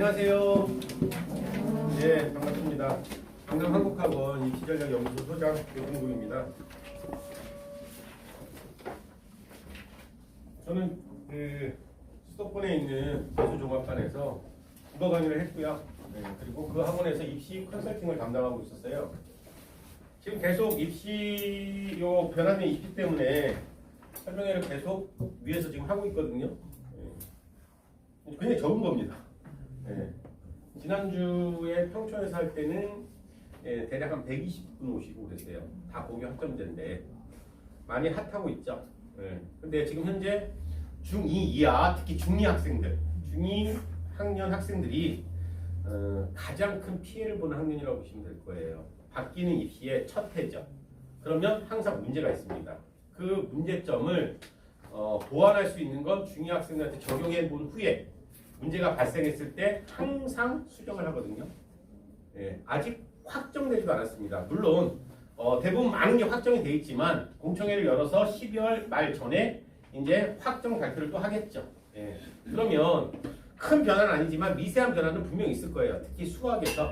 안녕하세요. 네, 반갑습니다. 강남한국학원 입시전략연구소 소장 조동국입니다. 저는 수도권에 있는 대수종합반에서 국어 강의를 했고요. 네, 그리고 그 학원에서 입시 컨설팅을 담당하고 있었어요. 지금 계속 입시 변화된 입시 때문에 설명회를 계속 위에서 지금 하고 있거든요. 네. 굉장히 적은 겁니다. 네. 지난주에 평촌에서 할 때는 대략 한 120분 오시고 그랬어요. 다 고교 학점제인데 많이 핫하고 있죠. 근데 지금 현재 중2 이하, 특히 중2 학생들, 중2 학년 학생들이 가장 큰 피해를 보는 학년이라고 보시면 될 거예요. 바뀌는 입시의 첫 해죠. 그러면 항상 문제가 있습니다. 그 문제점을 보완할 수 있는 건 중2 학생들한테 적용해 본 후에 문제가 발생했을 때 항상 수정을 하거든요. 아직 확정되지도 않았습니다. 물론 대부분 많은 게 확정이 돼 있지만 공청회를 열어서 12월 말 전에 이제 확정 발표를 또 하겠죠. 그러면 큰 변화는 아니지만 미세한 변화는 분명히 있을 거예요. 특히 수학에서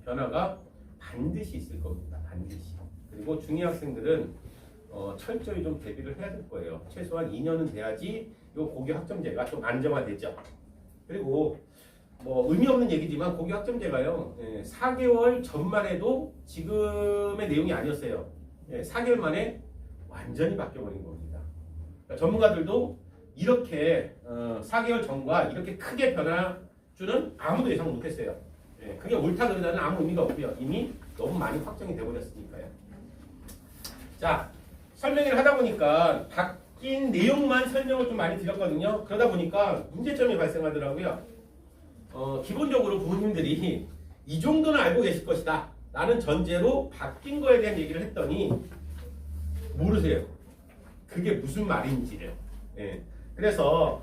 변화가 반드시 있을 겁니다. 반드시. 그리고 중2 학생들은 철저히 좀 대비를 해야 될 거예요. 최소한 2년은 돼야지 이 고교 학점제가 좀 안정화되죠. 그리고 뭐 의미 없는 얘기지만 고교 학점제가요 4개월 전만 해도 지금의 내용이 아니었어요. 4개월 만에 완전히 바뀌어버린 겁니다. 그러니까 전문가들도 이렇게 4개월 전과 이렇게 크게 변화주는 아무도 예상 못했어요. 그게 옳다 그러자는 아무 의미가 없고요. 이미 너무 많이 확정이 되어버렸으니까요. 자, 설명을 하다 보니까 바뀐 내용만 설명을 좀 많이 드렸거든요. 그러다 보니까 문제점이 발생하더라고요. 기본적으로 부모님들이 이 정도는 알고 계실 것이다 라는 전제로 바뀐 거에 대한 얘기를 했더니 모르세요. 그게 무슨 말인지를. 그래서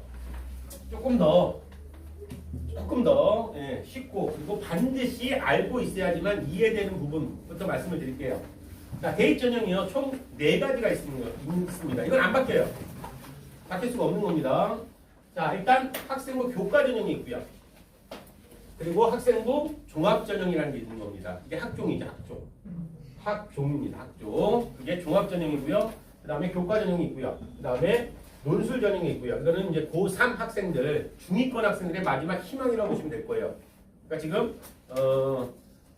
조금 더 쉽고 그리고 반드시 알고 있어야지만 이해되는 부분부터 말씀을 드릴게요. 자, 대입 전형이요. 총 4가지가 있습니다. 이건 안 바뀌어요. 바뀔 수가 없는 겁니다. 자, 일단 학생부 교과 전형이 있고요. 그리고 학생부 종합 전형이라는 게 있는 겁니다. 이게 학종이죠, 학종. 학종입니다, 학종. 그게 종합 전형이고요. 그 다음에 교과 전형이 있고요. 그 다음에 논술 전형이 있고요. 이거는 이제 고3 학생들, 중위권 학생들의 마지막 희망이라고 보시면 될 거예요. 그러니까 지금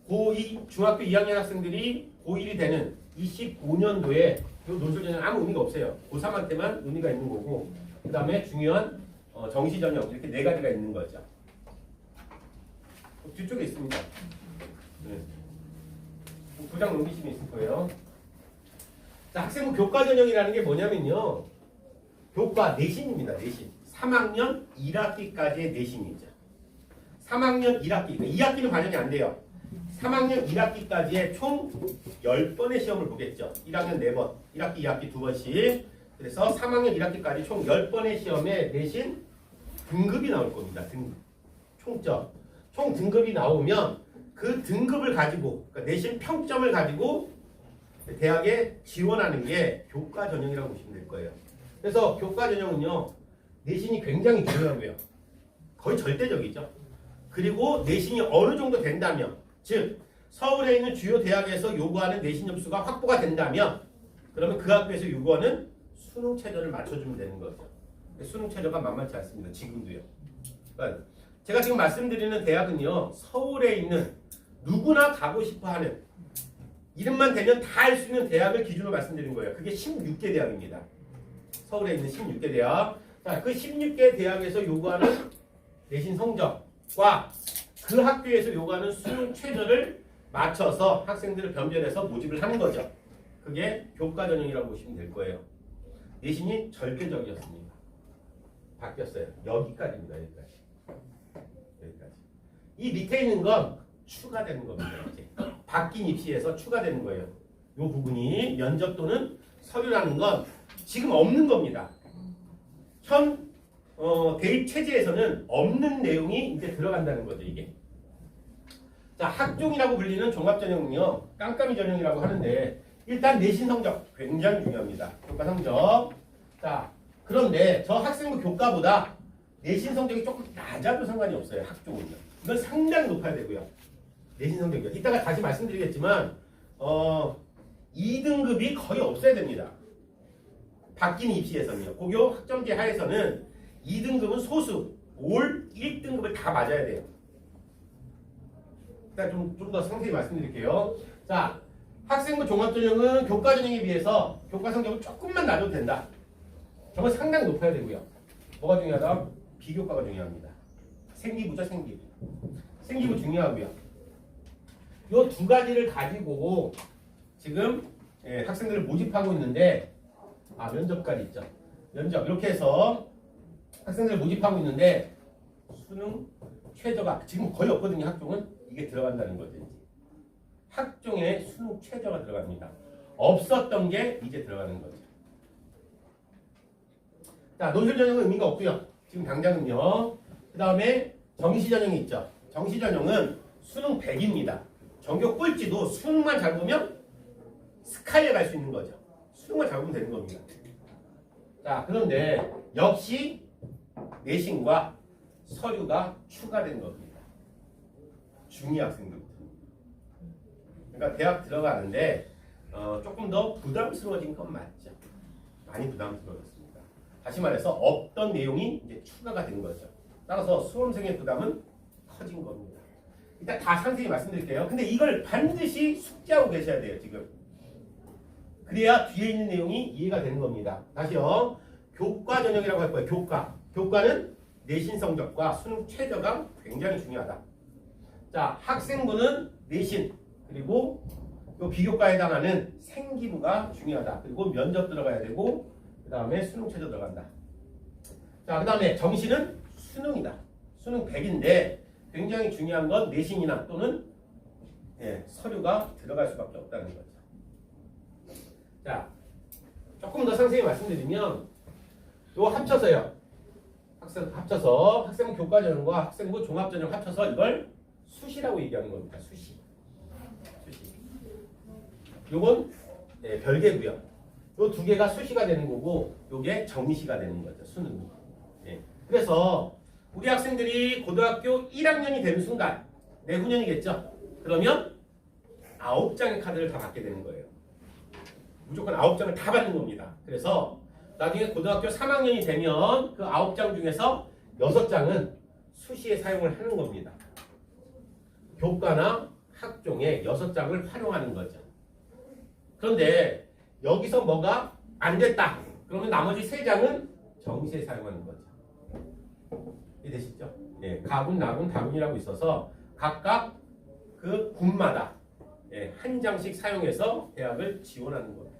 고2 중학교 2학년 학생들이 고1이 되는 25년도에 이 논술 전형 아무 의미가 없어요. 고3한테만 의미가 있는 거고, 그 다음에 중요한 정시 전형 이렇게 4가지가 있는 거죠. 뒤쪽에 있습니다. 부장 넘기시면 있을 거예요. 자, 학생부 교과 전형이라는 게 뭐냐면요. 교과 내신입니다. 내신. 3학년 1학기까지의 내신이죠. 3학년 1학기. 2학기는 반영이 안 돼요. 3학년 1학기까지의 총 10번의 시험을 보겠죠. 1학년 4번, 1학기, 2학기 2번씩. 그래서 3학년 1학기까지 총 10번의 시험에 내신 등급이 나올 겁니다. 등급. 총점. 총 등급이 나오면 그 등급을 가지고, 그러니까 내신 평점을 가지고 대학에 지원하는 게 교과 전형이라고 보시면 될 거예요. 그래서 교과 전형은요, 내신이 굉장히 중요하고요. 거의 절대적이죠. 그리고 내신이 어느 정도 된다면, 즉 서울에 있는 주요 대학에서 요구하는 내신 점수가 확보가 된다면 그러면 그 학교에서 요구하는 수능 최저를 맞춰주면 되는 거죠. 수능 최저가 만만치 않습니다. 지금도요. 그러니까 제가 지금 말씀드리는 대학은요, 서울에 있는 누구나 가고 싶어하는 이름만 되면 다 할 수 있는 대학을 기준으로 말씀드린 거예요. 그게 16개 대학입니다. 서울에 있는 16개 대학. 자, 그 16개 대학에서 요구하는 내신 성적과 그 학교에서 요구하는 수능 최저를 맞춰서 학생들을 변별해서 모집을 하는 거죠. 그게 교과 전형이라고 보시면 될 거예요. 내신이 절대적이었습니다. 바뀌었어요. 여기까지입니다. 여기까지. 이 밑에 있는 건 추가되는 겁니다. 이제. 바뀐 입시에서 추가되는 거예요. 이 부분이 면접 또는 서류라는 건 지금 없는 겁니다. 현 대입 체제에서는 없는 내용이 이제 들어간다는 거죠, 이게. 자, 학종이라고 불리는 종합전형은요, 깜깜이 전형이라고 하는데, 일단 내신 성적 굉장히 중요합니다. 교과 성적. 자, 그런데 저 학생부 교과보다 내신 성적이 조금 낮아도 상관이 없어요. 학종은요. 이건 상당히 높아야 되고요. 내신 성적이요. 이따가 다시 말씀드리겠지만 2등급이 거의 없어야 됩니다. 바뀐 입시에서는요. 고교 학점제 하에서는 2등급은 소수, 올 1등급을 다 맞아야 돼요. 일단 좀 더 상세히 말씀드릴게요. 자, 학생부 종합전형은 교과전형에 비해서 교과 성적은 조금만 낮아도 된다. 저건 상당히 높아야 되고요. 뭐가 중요하다? 비교과가 중요합니다. 생기부죠, 생기부. 생기부 중요하고요. 이 두 가지를 가지고 지금 학생들을 모집하고 있는데, 면접까지 있죠. 면접 이렇게 해서 학생들을 모집하고 있는데 수능 최저가 지금 거의 없거든요. 학종은 이게 들어간다는 거죠. 학종에 수능 최저가 들어갑니다. 없었던 게 이제 들어가는 거죠. 자, 논술 전형은 의미가 없고요. 지금 당장은요. 그 다음에 정시 전형이 있죠. 정시 전형은 수능 100입니다. 전교 꼴찌도 수능만 잘 보면 스카이에 갈 수 있는 거죠. 수능만 잘 보면 되는 겁니다. 자, 그런데 역시 내신과 서류가 추가된 겁니다. 중2 학생들부터. 그러니까 대학 들어가는데 조금 더 부담스러워진 건 맞죠. 많이 부담스러워졌습니다. 다시 말해서 없던 내용이 이제 추가가 된 거죠. 따라서 수험생의 부담은 커진 겁니다. 일단 다 상세히 말씀드릴게요. 근데 이걸 반드시 숙지하고 계셔야 돼요. 지금. 그래야 뒤에 있는 내용이 이해가 되는 겁니다. 다시요. 교과 전형이라고 할 거예요. 교과. 교과는 내신 성적과 수능 최저가 굉장히 중요하다. 자, 학생부는 내신 그리고 요 비교과에 해당하는 생기부가 중요하다. 그리고 면접 들어가야 되고 그 다음에 수능 최저 들어간다. 자, 그 다음에 정시는 수능이다. 수능 100인데 굉장히 중요한 건 내신이나 또는 서류가 들어갈 수밖에 없다는 거죠. 자, 조금 더 상세히 말씀드리면 요 합쳐서요. 합쳐서 학생부 교과전형과 학생부 종합전형 합쳐서 이걸 수시라고 얘기하는 겁니다. 수시. 요건 별개고요. 요 두 개가 수시가 되는 거고 요게 정시가 되는 거죠. 수능이. 그래서 우리 학생들이 고등학교 1학년이 되는 순간 내후년이겠죠. 그러면 9장의 카드를 다 받게 되는 거예요. 무조건 9장을 다 받는 겁니다. 그래서 나중에 고등학교 3학년이 되면 그 9장 중에서 6장은 수시에 사용을 하는 겁니다. 교과나 학종에 6장을 활용하는 거죠. 그런데 여기서 뭐가 안 됐다. 그러면 나머지 3장은 정시에 사용하는 거죠. 이해되시죠? 가군, 나군, 다군이라고 있어서 각각 그 군마다 한 장씩 사용해서 대학을 지원하는 겁니다.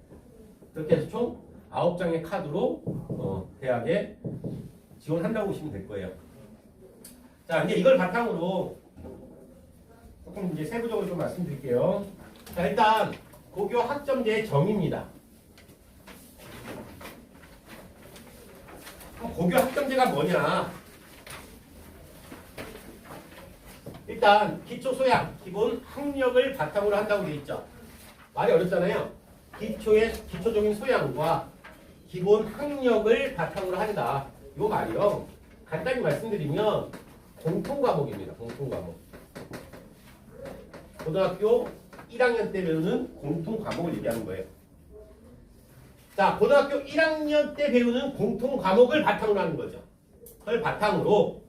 그렇게 해서 총 9장의 카드로 대학에 지원한다고 보시면 될 거예요. 자, 이제 이걸 바탕으로 조금 이제 세부적으로 좀 말씀드릴게요. 자, 일단 고교 학점제의 정의입니다. 고교 학점제가 뭐냐? 일단 기초 소양, 기본 학력을 바탕으로 한다고 되어 있죠. 말이 어렵잖아요. 기초적인 소양과 기본 학력을 바탕으로 한다. 이 말이요. 간단히 말씀드리면 공통 과목입니다. 공통 과목. 고등학교 1학년 때 배우는 공통 과목을 얘기하는 거예요. 자, 고등학교 1학년 때 배우는 공통 과목을 바탕으로 하는 거죠. 그걸 바탕으로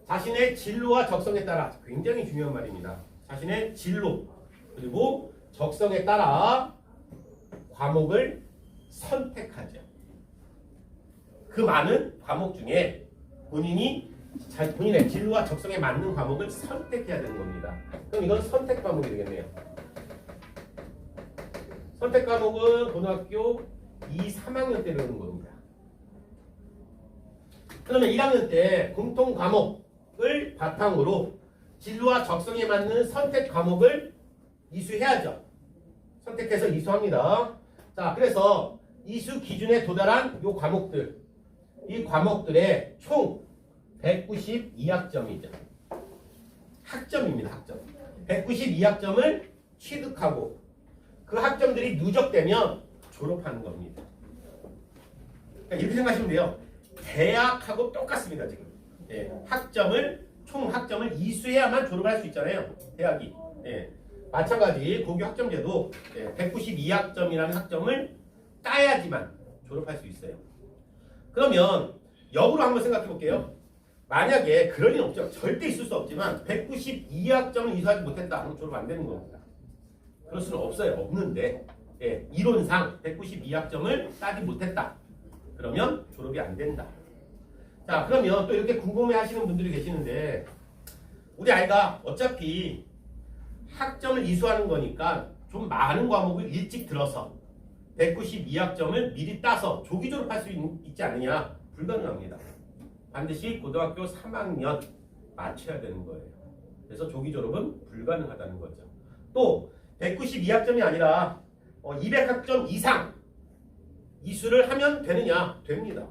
자신의 진로와 적성에 따라 굉장히 중요한 말입니다. 자신의 진로 그리고 적성에 따라 과목을 선택하죠. 그 많은 과목 중에 본인의 진로와 적성에 맞는 과목을 선택해야 되는 겁니다. 그럼 이건 선택 과목이 되겠네요. 선택 과목은 고등학교 2, 3학년 때 배우는 겁니다. 그러면 1학년 때 공통 과목을 바탕으로 진로와 적성에 맞는 선택 과목을 이수해야죠. 선택해서 이수합니다. 자, 그래서 이수 기준에 도달한 이 과목들, 이 과목들의 총 192학점이죠. 학점입니다. 학점. 192학점을 취득하고 그 학점들이 누적되면 졸업하는 겁니다. 그러니까 이렇게 생각하시면 돼요. 대학하고 똑같습니다. 지금. 총 학점을 이수해야만 졸업을 할 수 있잖아요. 대학이. 마찬가지 고교 학점제도 192학점이라는 학점을 따야지만 졸업할 수 있어요. 그러면 역으로 한번 생각해 볼게요. 만약에 그럴 리는 없죠. 절대 있을 수 없지만 192학점을 이수하지 못했다 하면 졸업 안 되는 겁니다. 그럴 수는 없어요. 없는데 이론상 192학점을 따지 못했다. 그러면 졸업이 안 된다. 자, 그러면 또 이렇게 궁금해 하시는 분들이 계시는데 우리 아이가 어차피 학점을 이수하는 거니까 좀 많은 과목을 일찍 들어서 192학점을 미리 따서 조기 졸업할 수 있지 않느냐? 불가능합니다. 반드시 고등학교 3학년 맞춰야 되는 거예요. 그래서 조기 졸업은 불가능하다는 거죠. 또 192학점이 아니라 200학점 이상 이수를 하면 되느냐? 됩니다.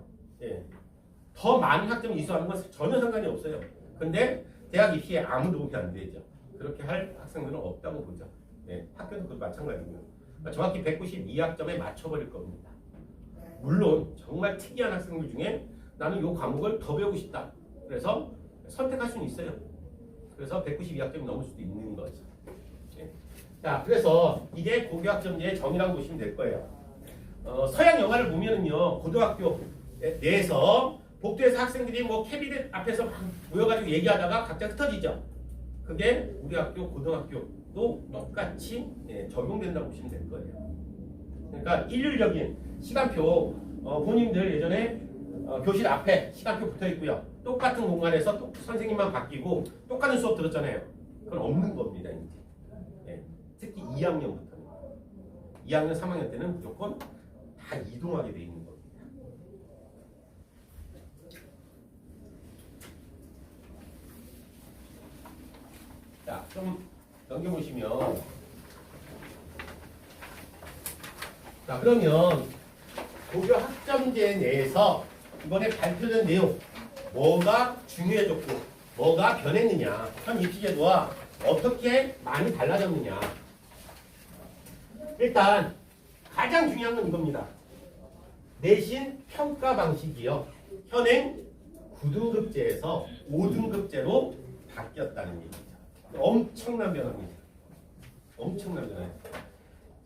더 많은 학점을 이수하는 건 전혀 상관이 없어요. 근데 대학 입시에 아무 도움이 안 되죠. 그렇게 할 학생들은 없다고 보죠. 학교도 그것도 마찬가지고요. 정확히 192학점에 맞춰버릴 겁니다. 물론 정말 특이한 학생들 중에 나는 이 과목을 더 배우고 싶다. 그래서 선택할 수는 있어요. 그래서 192학점이 넘을 수도 있는 거죠. 자, 그래서 이게 고교 학점제의 정의라고 보시면 될 거예요. 서양 영화를 보면은요, 고등학교 내에서 복도에서 학생들이 뭐 캐비넷 앞에서 막 모여가지고 얘기하다가 각자 흩어지죠. 그게 우리 학교 고등학교도 똑같이 적용된다고 보시면 될 거예요. 그러니까 일률적인 시간표 본인들 예전에 교실 앞에 시간표 붙어 있고요. 똑같은 공간에서 선생님만 바뀌고 똑같은 수업 들었잖아요. 그건 없는 겁니다. 이제. 특히 2학년부터는 2학년, 3학년 때는 무조건 다 이동하게 돼 있는 겁니다. 자, 좀 넘겨보시면 자, 그러면 고교 학점제 내에서 이번에 발표된 내용 뭐가 중요해졌고 뭐가 변했느냐, 현 입시제도와 어떻게 많이 달라졌느냐. 일단 가장 중요한 건 이겁니다. 내신 평가 방식이요, 현행 9등급제에서 5등급제로 바뀌었다는 얘기죠. 엄청난 변화입니다. 엄청난 변화예요.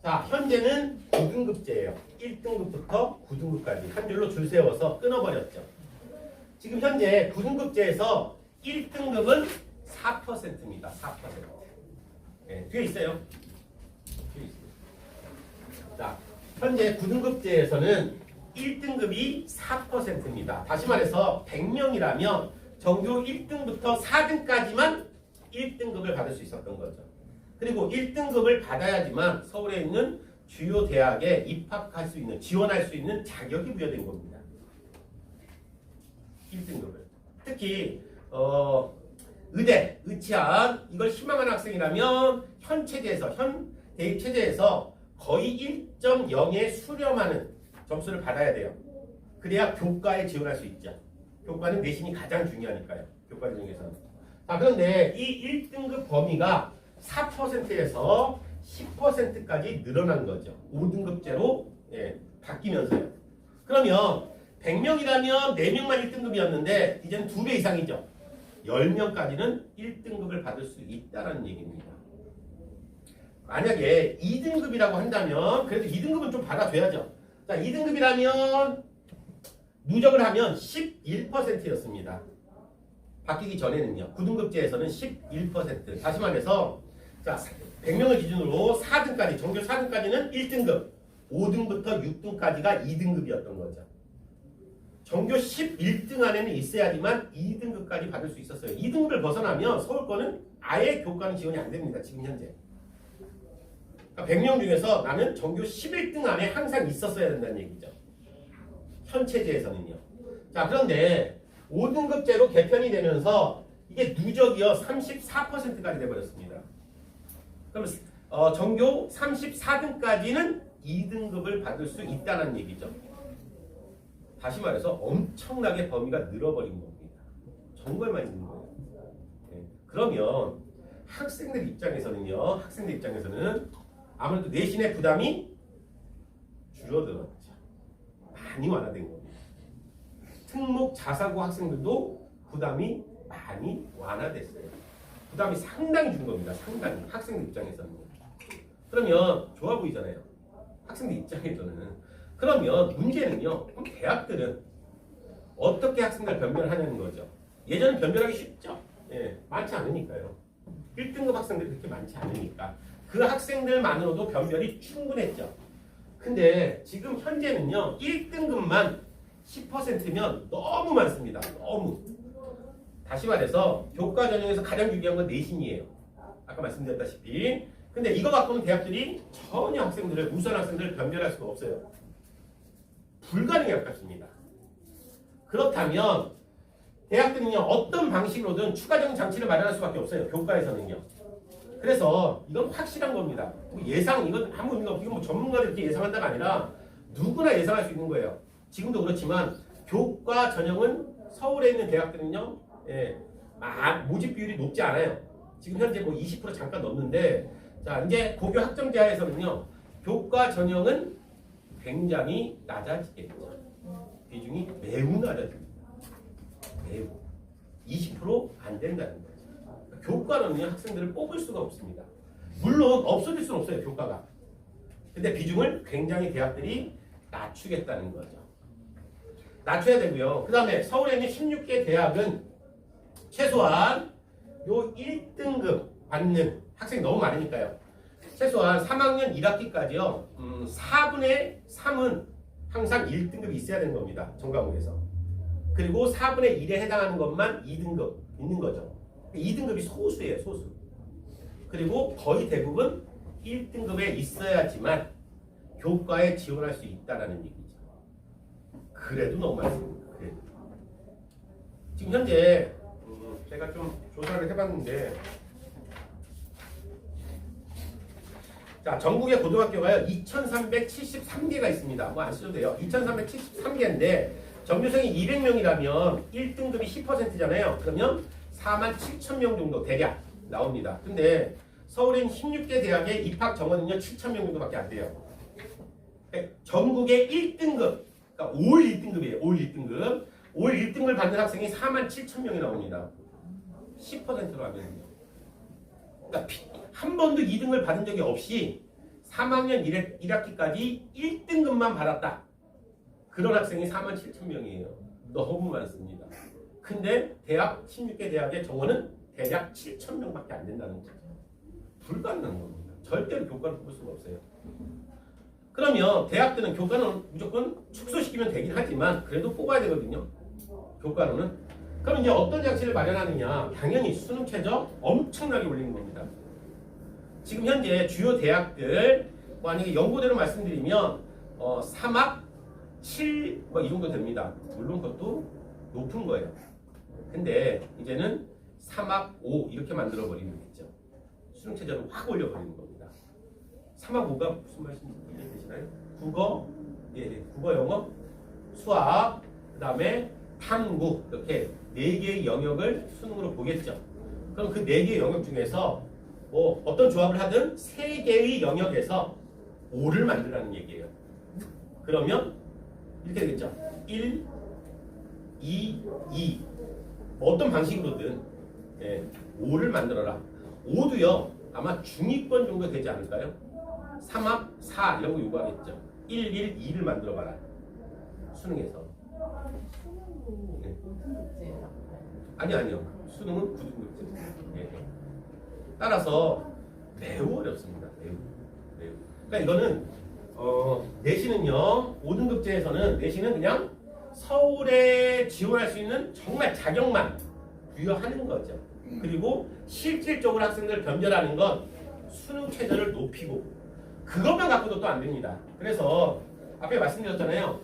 자, 현재는 9등급제예요. 1등급부터 9등급까지 한 줄로 줄 세워서 끊어버렸죠. 지금 현재 9등급제에서 1등급은 4%입니다. 4%. 뒤에 있어요. 뒤에 있습니다. 자, 현재 9등급제에서는 1등급이 4%입니다. 다시 말해서 100명이라면 전교 1등부터 4등까지만 1등급을 받을 수 있었던 거죠. 그리고 1등급을 받아야지만 서울에 있는 주요 대학에 입학할 수 있는, 지원할 수 있는 자격이 부여된 겁니다. 1등급을. 특히 의대, 의치안 이걸 희망하는 학생이라면 현 체제에서, 현 대입 체제에서 거의 1.0에 수렴하는 점수를 받아야 돼요. 그래야 교과에 지원할 수 있죠. 교과는 내신이 가장 중요하니까요. 교과 중에서는. 자, 그런데 이 1등급 범위가 4%에서 10%까지 늘어난 거죠. 5등급제로 바뀌면서요. 그러면 100명이라면 4명만 1등급이었는데 이제는 2배 이상이죠. 10명까지는 1등급을 받을 수 있다는 얘기입니다. 만약에 2등급이라고 한다면 그래도 2등급은 좀 받아줘야죠. 자, 2등급이라면 누적을 하면 11%였습니다. 바뀌기 전에는요. 9등급제에서는 11%. 다시 말해서 자, 100명을 기준으로 4등까지, 전교 4등까지는 1등급, 5등부터 6등까지가 2등급이었던 거죠. 전교 11등 안에는 있어야지만 2등급까지 받을 수 있었어요. 2등급을 벗어나면 서울권은 아예 교과는 지원이 안 됩니다. 지금 현재. 그러니까 100명 중에서 나는 전교 11등 안에 항상 있었어야 된다는 얘기죠. 현 체제에서는요. 자, 그런데 5등급제로 개편이 되면서 이게 누적이요 34%까지 돼버렸습니다. 그럼 전교 34등까지는 2등급을 받을 수 있다는 얘기죠. 다시 말해서 엄청나게 범위가 늘어버린 겁니다. 정말 많이 는 거예요. 그러면 학생들 입장에서는요, 아무래도 내신의 부담이 줄어들었죠. 많이 완화된 겁니다. 특목 자사고 학생들도 부담이 많이 완화됐어요. 부담이 상당히 준 겁니다. 상당히 학생들 입장에서는. 그러면 좋아 보이잖아요. 학생들 입장에서는. 그러면 문제는요. 그럼 대학들은 어떻게 학생들 변별을 하냐는 거죠. 예전엔 변별하기 쉽죠. 예, 많지 않으니까요. 1등급 학생들이 그렇게 많지 않으니까 그 학생들만으로도 변별이 충분했죠. 근데 지금 현재는요. 1등급만 10%면 너무 많습니다. 너무. 다시 말해서 교과 전형에서 가장 중요한 건 내신이에요. 아까 말씀드렸다시피. 근데 이거 갖고는 대학들이 전혀 학생들을 우수한 학생들을 변별할 수가 없어요. 불가능에 가깝습니다. 그렇다면 대학들은요 어떤 방식으로든 추가적인 장치를 마련할 수밖에 없어요. 교과에서는요. 그래서 이건 확실한 겁니다. 예상 이건 아무 의미가 없고 이건 뭐 전문가들이 이렇게 예상한다가 아니라 누구나 예상할 수 있는 거예요. 지금도 그렇지만 교과 전형은 서울에 있는 대학들은요 모집 비율이 높지 않아요. 지금 현재 뭐 20% 잠깐 넘는데 자 이제 고교 학점제하에서는요 교과 전형은 굉장히 낮아지겠죠. 비중이 매우 낮아집니다. 매우 20% 안 된다는 거죠. 교과는요 학생들을 뽑을 수가 없습니다. 물론 없어질 수는 없어요 교과가. 근데 비중을 굉장히 대학들이 낮추겠다는 거죠. 낮춰야 되고요. 그 다음에 서울에 있는 16개 대학은 최소한 요 1등급 받는 학생이 너무 많으니까요. 최소한 3학년 1학기까지요. 4분의 3은 항상 1등급이 있어야 되는 겁니다. 전과목에서. 그리고 4분의 1에 해당하는 것만 2등급 있는 거죠. 2등급이 소수예요. 소수. 그리고 거의 대부분 1등급에 있어야지만 교과에 지원할 수 있다는 얘기죠. 그래도 너무 많습니다. 그래도. 지금 현재 제가 좀 조사를 해봤는데 자 전국의 고등학교가요 2373개가 있습니다. 뭐 안 쓰셔도 돼요. 2373개인데 전교생이 200명이라면 1등급이 10%잖아요. 그러면 47,000명 정도 대략 나옵니다. 근데 서울엔 16개 대학의 입학 정원은요 7,000명 정도밖에 안 돼요. 전국의 1등급 그러니까 올 1등급이에요. 올 1등급. 올 1등급을 받는 학생이 47,000명이 나옵니다. 10%로 하면요. 그러니까 한 번도 2등을 받은 적이 없이 3학년 1학기까지 1등급만 받았다. 그런 학생이 47,000명이에요. 너무 많습니다. 근데 대학 16개 대학의 정원은 대략 7,000명밖에 안 된다는 거죠. 불가능한 겁니다. 절대로 교과를 뽑을 수가 없어요. 그러면 대학들은 교과는 무조건 축소시키면 되긴 하지만 그래도 뽑아야 되거든요. 교과로는. 그럼 이제 어떤 장치를 마련하느냐. 당연히 수능 최저 엄청나게 올리는 겁니다. 지금 현재 주요 대학들 만약에 연고대로 말씀드리면 3학 7 뭐 이 정도 됩니다. 물론 그것도 높은 거예요. 근데 이제는 3학 5 이렇게 만들어 버리는 거죠. 수능 최저를 확 올려 버리는 겁니다. 3학 5가 무슨 말씀인지 이해되시나요? 국어, 국어, 영어, 수학, 그다음에 탐구 이렇게 4개의 영역을 수능으로 보겠죠. 그럼 그 4개의 영역 중에서 뭐 어떤 조합을 하든 3개의 영역에서 5를 만들라는 얘기예요. 그러면 이렇게 되겠죠. 1, 2, 2 뭐 어떤 방식으로든 5를 만들어라. 5도요 아마 중위권 정도 되지 않을까요? 3합 4 이런 거 요구하겠죠. 1, 1, 2를 만들어봐라. 수능에서. 네. 아니요. 수능은 9등급제. 따라서 매우 어렵습니다. 매우. 그러니까 이거는 내신은요 5등급제에서는 내신은 그냥 서울에 지원할 수 있는 정말 자격만 부여하는 거죠. 그리고 실질적으로 학생들을 변별하는 건 수능 최저를 높이고 그것만 갖고도 또 안 됩니다. 그래서 앞에 말씀드렸잖아요.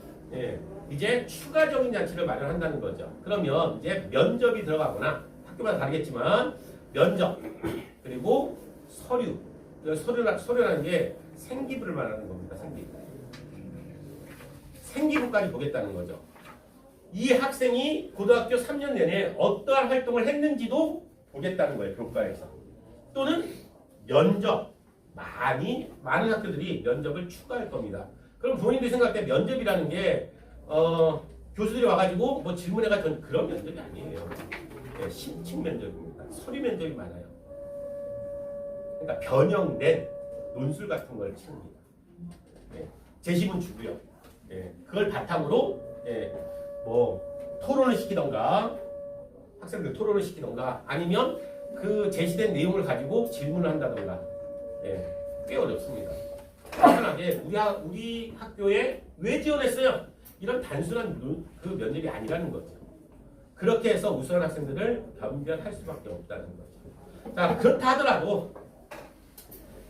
이제 추가적인 장치를 마련한다는 거죠. 그러면 이제 면접이 들어가거나 학교마다 다르겠지만 면접 그리고 서류 서류라는 게 생기부를 말하는 겁니다. 생기부까지 보겠다는 거죠. 이 학생이 고등학교 3년 내내 어떠한 활동을 했는지도 보겠다는 거예요. 교과에서. 또는 면접. 많은 학교들이 면접을 추가할 겁니다. 그럼 부모님들이 생각할 때 면접이라는 게 교수들이 와가지고 뭐 질문해가지고 그런 면접이 아니에요. 예, 심층 면접입니다. 서류 면접이 많아요. 그러니까 변형된 논술 같은 걸 치릅니다. 예, 제시문 주고요. 예, 그걸 바탕으로 예, 뭐 토론을 시키던가 학생들 토론을 시키던가 아니면 그 제시된 내용을 가지고 질문을 한다던가 예, 꽤 어렵습니다. 단순하게 우리 학교에 왜 지원했어요? 이런 단순한 그 면접이 아니라는 거죠. 그렇게 해서 우수한 학생들을 변별할 수밖에 없다는 거죠. 자, 그렇다 하더라도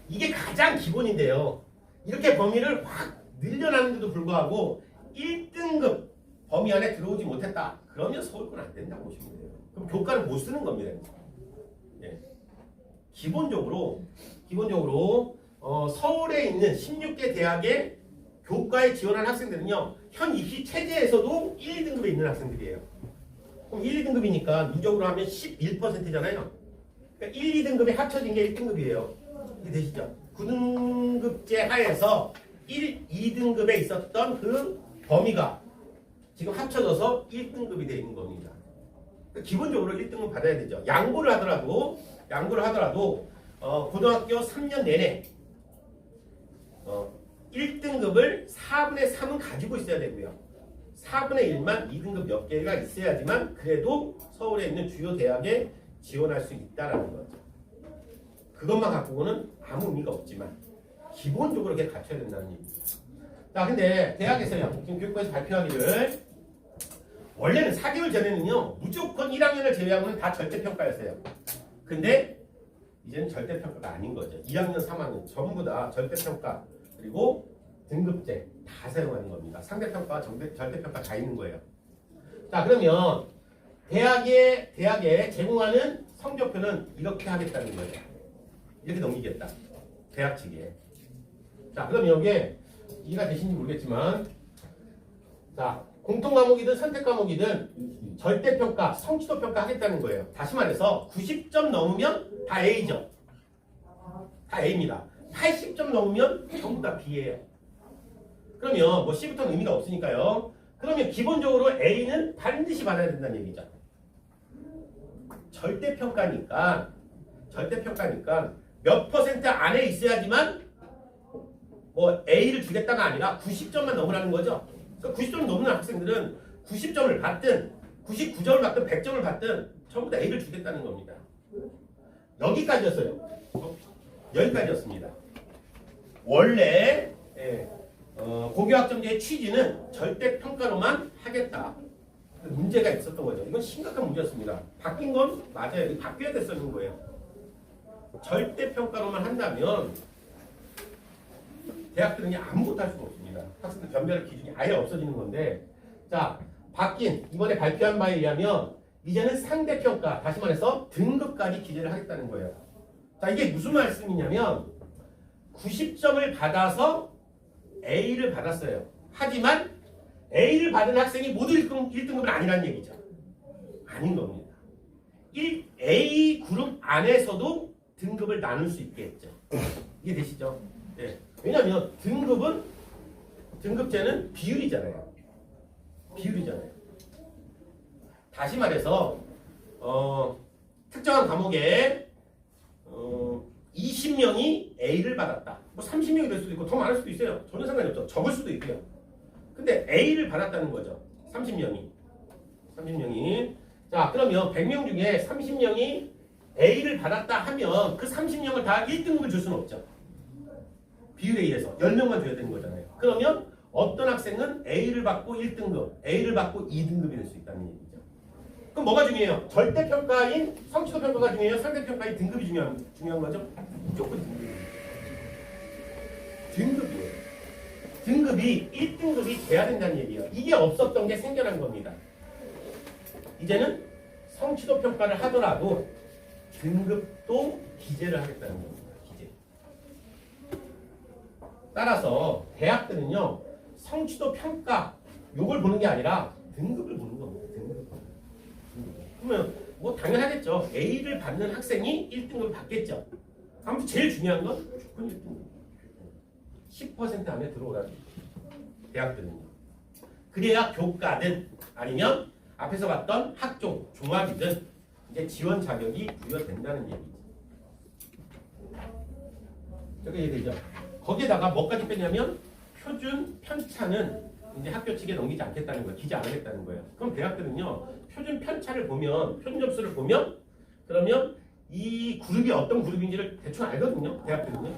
이게 가장 기본인데요. 이렇게 범위를 확 늘려놨는데도 불구하고 1등급 범위 안에 들어오지 못했다. 그러면 서울권 안 된다고 보시면 돼요. 그럼 교과를 못 쓰는 겁니다. 예. 기본적으로 서울에 있는 16개 대학의 교과에 지원한 학생들은요. 현 입시 체제에서도 1, 2등급에 있는 학생들이에요. 그럼 1, 2등급이니까 누적으로 하면 11%잖아요. 그러니까 1, 2등급이 합쳐진 게 1등급이에요. 이해 되시죠? 9등급제 하에서 1, 2등급에 있었던 그 범위가 지금 합쳐져서 1등급이 되어 있는 겁니다. 그러니까 기본적으로 1등급 받아야 되죠. 양보를 하더라도 고등학교 3년 내내 1등급을 4분의 3은 가지고 있어야 되고요. 4분의 1만 2등급 몇 개가 있어야지만 그래도 서울에 있는 주요 대학에 지원할 수 있다는 거죠. 그것만 갖고는 아무 의미가 없지만 기본적으로 이렇게 갖춰야 된다는 얘기입니다. 자, 근데 대학에서요. 지금 교육부에서 발표하기를 원래는 4개월 전에는요. 무조건 1학년을 제외하고는 다 절대평가였어요. 근데 이제는 절대평가가 아닌 거죠. 2학년, 3학년 전부 다 절대평가 그리고 등급제 다 사용하는 겁니다. 상대평가, 절대평가 다 있는 거예요. 자, 그러면 대학에 제공하는 성적표는 이렇게 하겠다는 거죠. 이렇게 넘기겠다. 대학 측에. 자, 그럼 여기에 이해가 되시는지 모르겠지만 자, 공통과목이든 선택과목이든 절대평가, 성취도평가 하겠다는 거예요. 다시 말해서 90점 넘으면 다 A죠. 다 A입니다. 80점 넘으면 전부 다 B예요. 그러면 뭐 C부터는 의미가 없으니까요. 그러면 기본적으로 A는 반드시 받아야 된다는 얘기죠. 절대평가니까 몇 퍼센트 안에 있어야지만 뭐 A를 주겠다가 아니라 90점만 넘으라는 거죠. 그러니까 90점 넘는 학생들은 90점을 받든 99점을 받든 100점을 받든 전부 다 A를 주겠다는 겁니다. 여기까지였어요. 여기까지였습니다. 원래 고교학점제의 취지는 절대평가로만 하겠다. 문제가 있었던 거죠. 이건 심각한 문제였습니다. 바뀐 건 맞아요. 바뀌어야 됐었는 거예요. 절대평가로만 한다면 대학들은 아무것도 할 수가 없습니다. 학생들 변별 기준이 아예 없어지는 건데 자, 바뀐 이번에 발표한 바에 의하면 이제는 상대평가, 다시 말해서 등급까지 기재를 하겠다는 거예요. 자, 이게 무슨 말씀이냐면 90점을 받아서 A를 받았어요. 하지만 A를 받은 학생이 모두 1등급은 아니라는 얘기죠. 아닌 겁니다. A 그룹 안에서도 등급을 나눌 수 있겠죠. 이게 되시죠? 네. 왜냐하면 등급제는 비율이잖아요. 다시 말해서 특정한 과목에 20명이 A를 받았다. 뭐 30명이 될 수도 있고 더 많을 수도 있어요. 전혀 상관이 없죠. 적을 수도 있고요. 근데 A를 받았다는 거죠. 30명이. 자, 그러면 100명 중에 30명이 A를 받았다 하면 그 30명을 다 1등급을 줄 수는 없죠. 비율에 의해서 10명만 줘야 되는 거잖아요. 그러면 어떤 학생은 A를 받고 1등급, A를 받고 2등급이 될 수 있다는 얘기죠. 그럼 뭐가 중요해요? 절대평가인 성취도평가가 중요해요? 상대평가인 등급이 중요한 거죠? 무조건 등급이에요. 등급이 1등급이 돼야 된다는 얘기예요. 이게 없었던 게 생겨난 겁니다. 이제는 성취도평가를 하더라도 등급도 기재를 하겠다는 겁니다. 기재. 따라서 대학들은요. 성취도평가 요걸 보는 게 아니라 등급을 보는 겁니다. 등급. 그러면 뭐 당연하겠죠. A를 받는 학생이 1등급을 받겠죠. 아무튼 제일 중요한 건 무조건 1등급. 10% 안에 들어오라는 대학들은요. 그래야 교과든 아니면 앞에서 봤던 학종, 종합이든 이제 지원 자격이 부여된다는 얘기지. 이렇게 이해되죠? 거기에다가 뭐까지 빼냐면 표준 편차는 이제 학교 측에 넘기지 않겠다는 거예요. 기재 안 하겠다는 거예요. 그럼 대학들은요, 표준 편차를 보면, 표준 점수를 보면, 그러면 이 그룹이 어떤 그룹인지를 대충 알거든요. 대학들은요.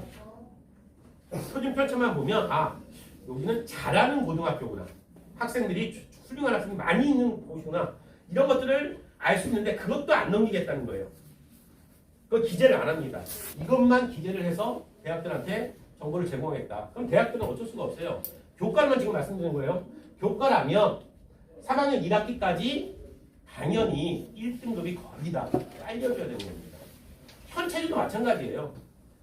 표준 편차만 보면, 아, 여기는 잘하는 고등학교구나. 학생들이 훌륭한 학생이 많이 있는 곳이구나. 이런 것들을 알 수 있는데 그것도 안 넘기겠다는 거예요. 그거 기재를 안 합니다. 이것만 기재를 해서 대학들한테 정보를 제공하겠다. 그럼 대학들은 어쩔 수가 없어요. 교과만 지금 말씀드린 거예요. 교과라면 3학년 1학기까지 당연히 1등급이 거의 다 깔려줘야 되는 겁니다. 현체제도 마찬가지예요.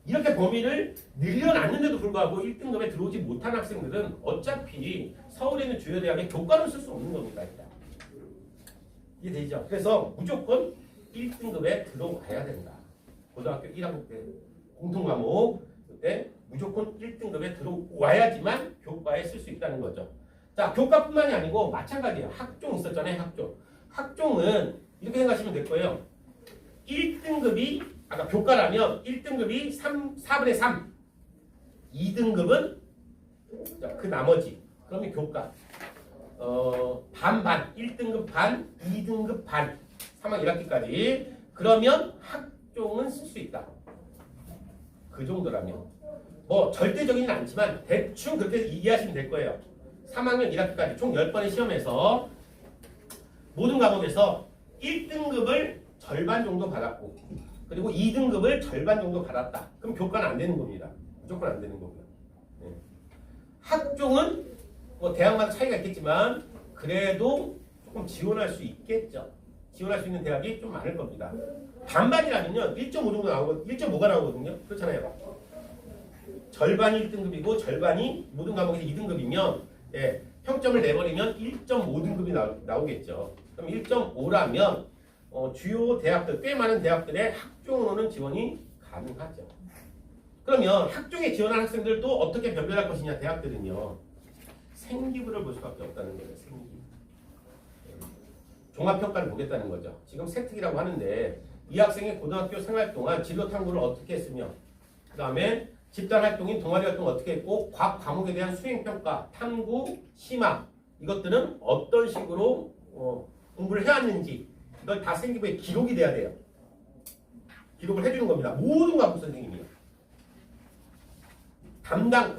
이렇게 범위를 늘려놨는데도 불구하고 1등급에 들어오지 못한 학생들은 어차피 서울에 있는 주요 대학에 교과를 쓸 수 없는 겁니다. 일단. 이해되죠? 그래서 무조건 1등급에 들어와야 된다. 고등학교 1학년 때 공통과목 그때 무조건 1등급에 들어와야지만 교과에 쓸 수 있다는 거죠. 자, 교과뿐만이 아니고 마찬가지예요. 학종 있었잖아요. 학종. 학종은 이렇게 생각하시면 될 거예요. 1등급이 아까 교과라면 1등급이 4분의 3 2등급은 그 나머지 그러면 교과 반반 1등급 반 2등급 반 3학년 1학기까지 그러면 학종은 쓸 수 있다. 그 정도라면 뭐 절대적이진 않지만 대충 그렇게 이해하시면 될 거예요. 3학년 1학기까지 총 10번의 시험에서 모든 과목에서 1등급을 절반 정도 받았고 그리고 2등급을 절반 정도 받았다. 그럼 교과는 안 되는 겁니다. 무조건 안 되는 거고요. 네. 학종은 뭐 대학마다 차이가 있겠지만 그래도 조금 지원할 수 있겠죠. 지원할 수 있는 대학이 좀 많을 겁니다. 반반이라면요 1.5 정도 나오고 1.5가 나오거든요. 그렇잖아요. 절반이 1등급이고 절반이 모든 과목에서 2등급이면 예, 평점을 내버리면 1.5등급이 나오겠죠. 그럼 1.5라면 주요 대학들, 꽤 많은 대학들의 학종으로는 지원이 가능하죠. 그러면 학종에 지원한 학생들도 어떻게 변별할 것이냐, 대학들은요. 생기부를 볼 수밖에 없다는 거예요. 생기부. 종합평가를 보겠다는 거죠. 지금 세특이라고 하는데 이 학생의 고등학교 생활 동안 진로 탐구를 어떻게 했으며 그 다음에 집단 활동인 동아리 활동 어떻게 했고 각 과목에 대한 수행평가, 탐구, 심화 이것들은 어떤 식으로 공부를 해왔는지 이걸 다 생기부에 기록이 돼야 돼요. 기록을 해주는 겁니다. 모든 과목 선생님이요. 담당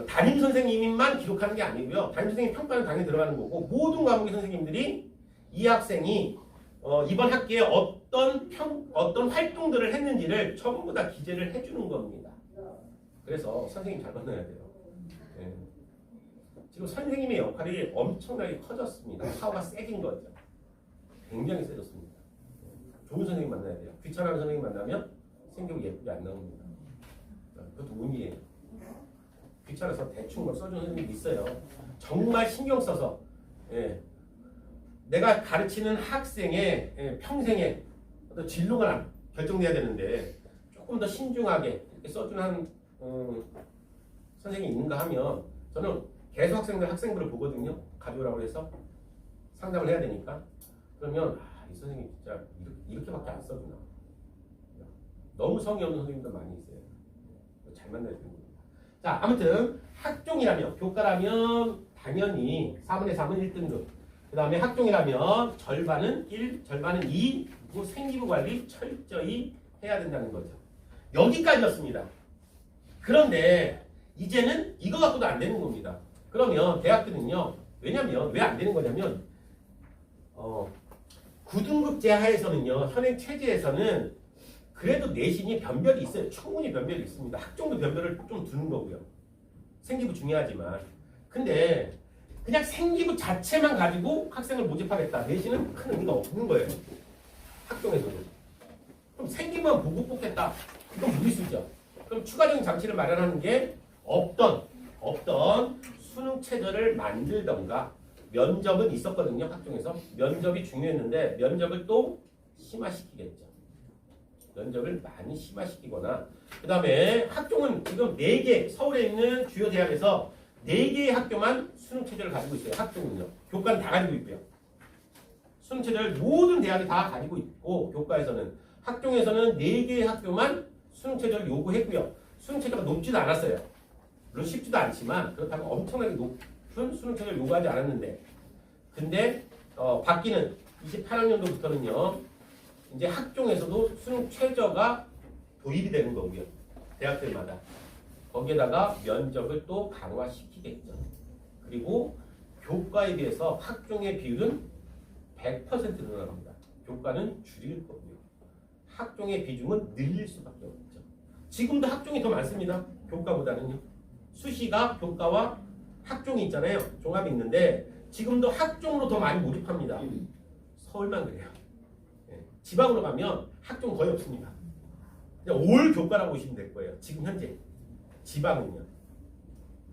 담임 선생님만 기록하는 게 아니고요. 담임 선생님 평가는 당연히 들어가는 거고 모든 과목의 선생님들이 이 학생이 이번 학기에 어떤 활동들을 했는지를 전부 다 기재를 해주는 겁니다. 그래서 선생님 잘 만나야 돼요. 네. 지금 선생님의 역할이 엄청나게 커졌습니다. 파워가 세진 거죠. 굉장히 세졌습니다. 좋은 선생님 만나야 돼요. 귀찮아하는 선생님 만나면 생기부 예쁘게 안 나옵니다. 그것도 운이에요. 귀찮아서 대충 막 써주는 선생님이 있어요. 정말 신경 써서 예. 내가 가르치는 학생의 평생의 어떤 진로가 결정돼야 되는데 조금 더 신중하게 이렇게 써주는 선생님이 있는가 하면 저는 계속 학생부를 보거든요. 가져오라고 해서 상담을 해야 되니까 그러면 이 선생님 진짜 이렇게밖에 안 써주나. 너무 성의 없는 선생님도 많이 있어요. 잘 만나야 되는 겁니다. 자, 아무튼 학종이라면 교과라면 당연히 4분의 3은 1등급 그 다음에 학종이라면 절반은 1, 절반은 2 그리고 생기부 관리 철저히 해야 된다는 거죠. 여기까지였습니다. 그런데 이제는 이거 갖고도 안 되는 겁니다. 그러면 대학들은요. 왜냐면 왜 안 되는 거냐면 9등급제 하에서는요. 현행 체제에서는 그래도 내신이 변별이 있어요. 충분히 변별이 있습니다. 학종도 변별을 좀 두는 거고요. 생기부 중요하지만 근데 그냥 생기부 자체만 가지고 학생을 모집하겠다. 내신은 큰 의미가 없는 거예요. 학종에서도. 그럼 생기부만 보고 뽑겠다. 이건 무리수죠. 그럼 추가적인 장치를 마련하는 게 없던 수능 체제를 만들던가 면접은 있었거든요. 학종에서. 면접이 중요했는데 면접을 또 심화시키겠죠. 면접을 많이 심화시키거나 그 다음에 학종은 지금 4개 서울에 있는 주요 대학에서 4개의 학교만 수능 체제를 가지고 있어요. 학종은요. 교과는 다 가지고 있고요. 수능 체제를 모든 대학이 다 가지고 있고 교과에서는 학종에서는 4개의 학교만 수능 체제를 요구했고요. 수능 체제가 높지도 않았어요. 물론 쉽지도 않지만 그렇다고 엄청나게 높은 수능 체제를 요구하지 않았는데 근데 바뀌는 28학년도부터는요. 이제 학종에서도 수능 최저가 도입이 되는 거고요. 대학들마다. 거기에다가 면접을 또 강화시키겠죠. 그리고 교과에 비해서 학종의 비율은 100% 늘어납니다. 교과는 줄일 거고요. 학종의 비중은 늘릴 수밖에 없죠. 지금도 학종이 더 많습니다. 교과보다는요. 수시가 교과와 학종이 있잖아요. 종합이 있는데 지금도 학종으로 더 많이 모집합니다. 서울만 그래요. 지방으로 가면 학종 거의 없습니다. 그냥 올 교과라고 보시면 될 거예요. 지금 현재 지방은요.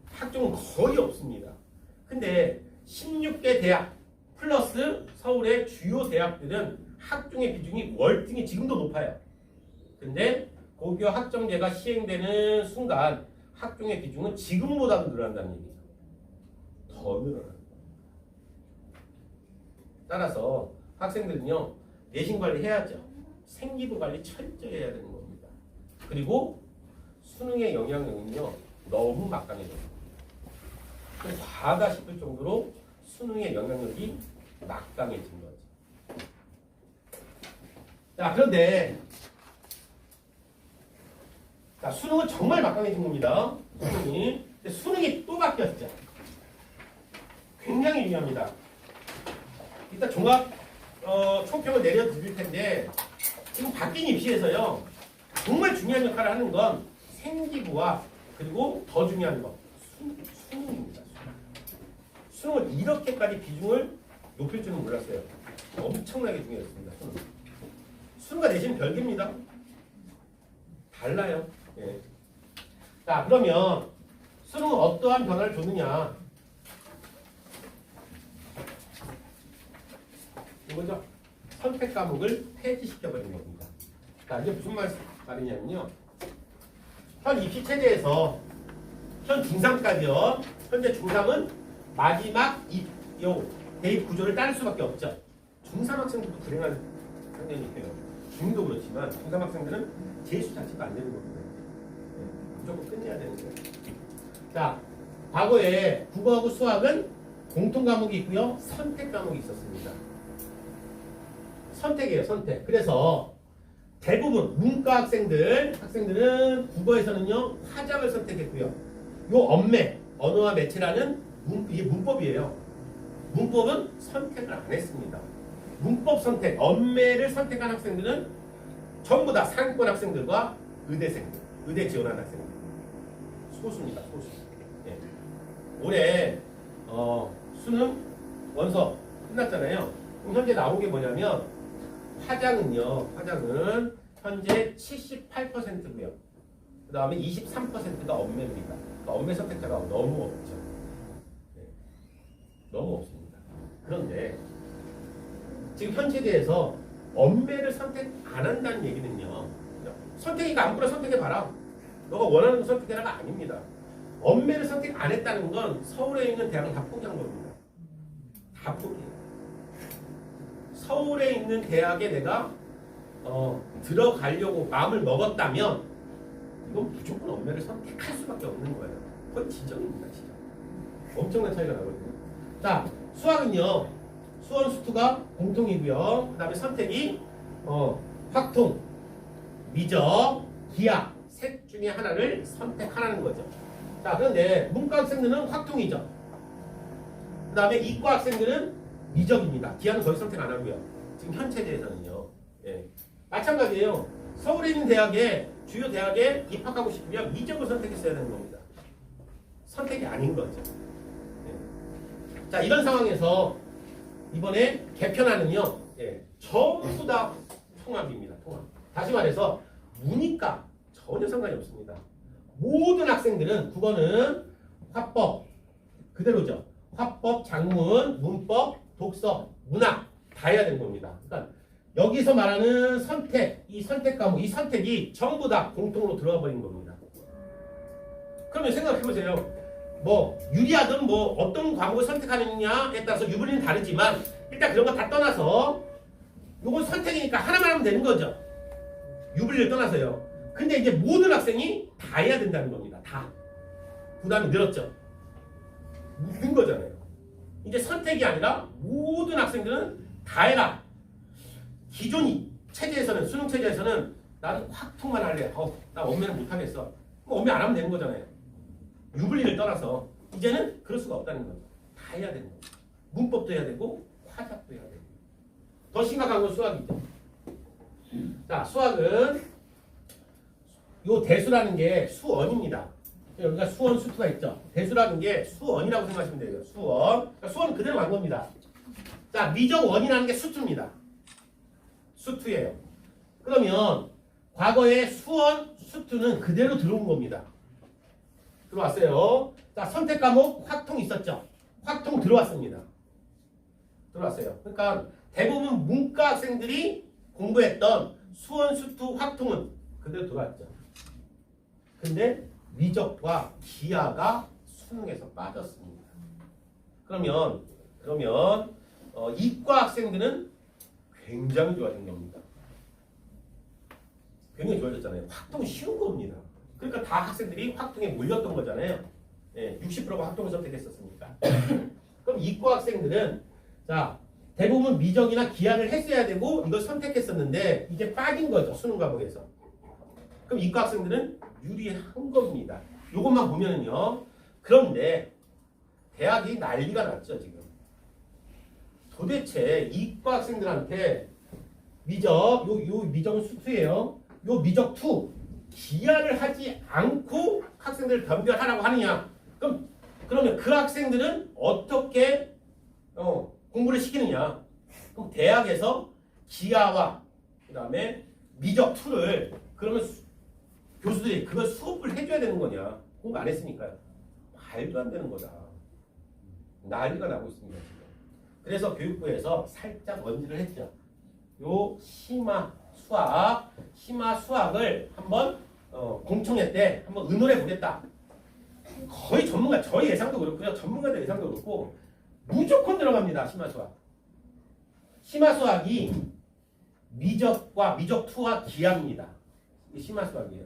학종은 거의 없습니다. 근데 16개 대학 플러스 서울의 주요 대학들은 학종의 비중이 월등히 지금도 높아요. 근데 고교 학점제가 시행되는 순간 학종의 비중은 지금보다도 늘어난다는 얘기죠. 더 늘어납니다. 따라서 학생들은요. 내신 관리 해야죠. 생기부 관리 철저히 해야 되는 겁니다. 그리고 수능의 영향력은요. 너무 막강해져요. 과하다 싶을 정도로 수능의 영향력이 막강해진 거죠. 자, 그런데 자, 수능은 정말 막강해진 겁니다. 수능이. 근데 수능이 또 바뀌었죠. 굉장히 중요합니다. 일단 종합 총평을 내려드릴 텐데 지금 바뀐 입시에서요. 정말 중요한 역할을 하는 건 생기부와 그리고 더 중요한 건 수능입니다. 수능을 이렇게까지 비중을 높일 줄은 몰랐어요. 엄청나게 중요했습니다. 수능과 내신은 별개입니다. 달라요. 예. 자, 그러면 수능은 어떠한 변화를 줬느냐? 이거죠. 선택 과목을 폐지시켜버린 겁니다. 자, 이게 무슨 말이냐면요. 현 입시 체제에서 현 중3까지요. 현재 중3은 마지막 대입 구조를 따를 수밖에 없죠. 중3 학생들도 불행한 학년이에요. 중2도 그렇지만 중3 학생들은 재수 자체가 안 되는 겁니다. 무조건 끝내야 되는 거예요. 자, 과거에 국어하고 수학은 공통 과목이 있고요. 선택 과목이 있었습니다. 선택이에요, 선택. 그래서 대부분 문과 학생들은 국어에서는요, 화작을 선택했고요. 요 언매, 언어와 매체라는 이게 문법이에요. 문법은 선택을 안 했습니다. 문법 선택, 언매를 선택한 학생들은 전부 다 상위권 학생들과 의대생들, 의대 지원한 학생들. 소수입니다, 소수. 예. 올해 수능 원서 끝났잖아요. 그럼 현재 나온 게 뭐냐면 화장은 현재 78%고요. 그 다음에 23%가 언매입니다. 그러니까 언매 선택자가 너무 없죠. 네. 너무 없습니다. 그런데 지금 현 세대에서 언매를 선택 안 한다는 얘기는요. 선택이가 아무거나 선택해봐라. 너가 원하는 거 선택해라가 아닙니다. 언매를 선택 안 했다는 건 서울에 있는 대학을 다 포기한 겁니다. 다 포기해요. 서울에 있는 대학에 내가 들어가려고 마음을 먹었다면 이건 무조건 언매를 선택할 수밖에 없는 거예요. 그건 지정입니다. 지정. 엄청난 차이가 나거든요. 자, 수학은요. 수원 수투가 공통이고요. 그 다음에 선택이 확통, 미적, 기하 셋 중에 하나를 선택하라는 거죠. 자, 그런데 문과 학생들은 확통이죠. 그 다음에 이과 학생들은 미적입니다. 기하는 거의 선택 안 하고요. 지금 현 체제에서는요. 예. 마찬가지예요. 서울에 있는 대학에 주요 대학에 입학하고 싶으면 미적을 선택했어야 되는 겁니다. 선택이 아닌 거죠. 예. 자, 이런 상황에서 이번에 개편안은요. 예. 전부 다 통합입니다. 통합. 다시 말해서 문이과 전혀 상관이 없습니다. 모든 학생들은 국어는 화법 그대로죠. 화법, 작문, 문법, 독서, 문학 다 해야 되는 겁니다. 그러니까 여기서 말하는 선택, 이 선택 과목, 이 선택이 전부 다 공통으로 들어가 버린 겁니다. 그러면 생각해 보세요. 뭐 유리하든 뭐 어떤 과목을 선택하느냐에 따라서 유불리는 다르지만 일단 그런 거 다 떠나서 요건 선택이니까 하나만 하면 되는 거죠. 유불리를 떠나서요. 근데 이제 모든 학생이 다 해야 된다는 겁니다. 다. 부담이 늘었죠. 는 거잖아요. 이제 선택이 아니라 모든 학생들은 다 해라. 기존 체제에서는 수능 체제에서는 나는 확통만 할래. 나 원매는 못 하겠어. 그럼 원매 안 하면 되는 거잖아요. 유불리를 떠나서 이제는 그럴 수가 없다는 거죠. 다 해야 되는 거죠. 문법도 해야 되고 화작도 해야 되고. 더 심각한 건 수학이죠. 자, 수학은 요 대수라는 게 수원입니다. 여기가 수원 수투가 있죠. 대수라는 게 수원이라고 생각하시면 돼요. 수원. 그러니까 수원 그대로 간 겁니다. 자, 미적 원이라는 게 수투입니다. 수투예요. 그러면 과거에 수원, 수투는 그대로 들어온 겁니다. 들어왔어요. 자, 선택 과목 확통 있었죠. 확통 들어왔습니다. 들어왔어요. 그러니까 대부분 문과 학생들이 공부했던 수원, 수투, 확통은 그대로 들어왔죠. 근데 미적과 기하가 수능에서 빠졌습니다. 그러면 이과 학생들은 굉장히 좋아진 겁니다. 굉장히 좋아졌잖아요. 확통은 쉬운 겁니다. 그러니까 다 학생들이 확통에 몰렸던 거잖아요. 예, 60%가 확통을 선택했었으니까. 그럼 이과 학생들은 자 대부분 미적이나 기하를 했어야 되고 이걸 선택했었는데 이제 빠진 거죠. 수능 과목에서. 그럼 이과 학생들은 유리한 겁니다. 이것만 보면은요. 그런데 대학이 난리가 났죠 지금. 도대체 이과 학생들한테 미적, 요 미적은 수투예요. 요 미적 2 기하를 하지 않고 학생들을 변별하라고 하느냐? 그러면 그 학생들은 어떻게 공부를 시키느냐? 그럼 대학에서 기하와 그다음에 미적 2를 그러면 교수들이 그걸 수업을 해줘야 되는 거냐? 공부 안 했으니까요. 말도 안 되는 거다. 난리가 나고 있습니다 지금. 그래서 교육부에서 살짝 원지를 했죠. 요 심화 수학을 한번 공청회 때 한번 의논해 보겠다. 거의 전문가, 저희 예상도 그렇고요. 전문가들 예상도 그렇고 무조건 들어갑니다. 심화 수학이 미적과 미적 2와 기하입니다. 이게 심화 수학이에요.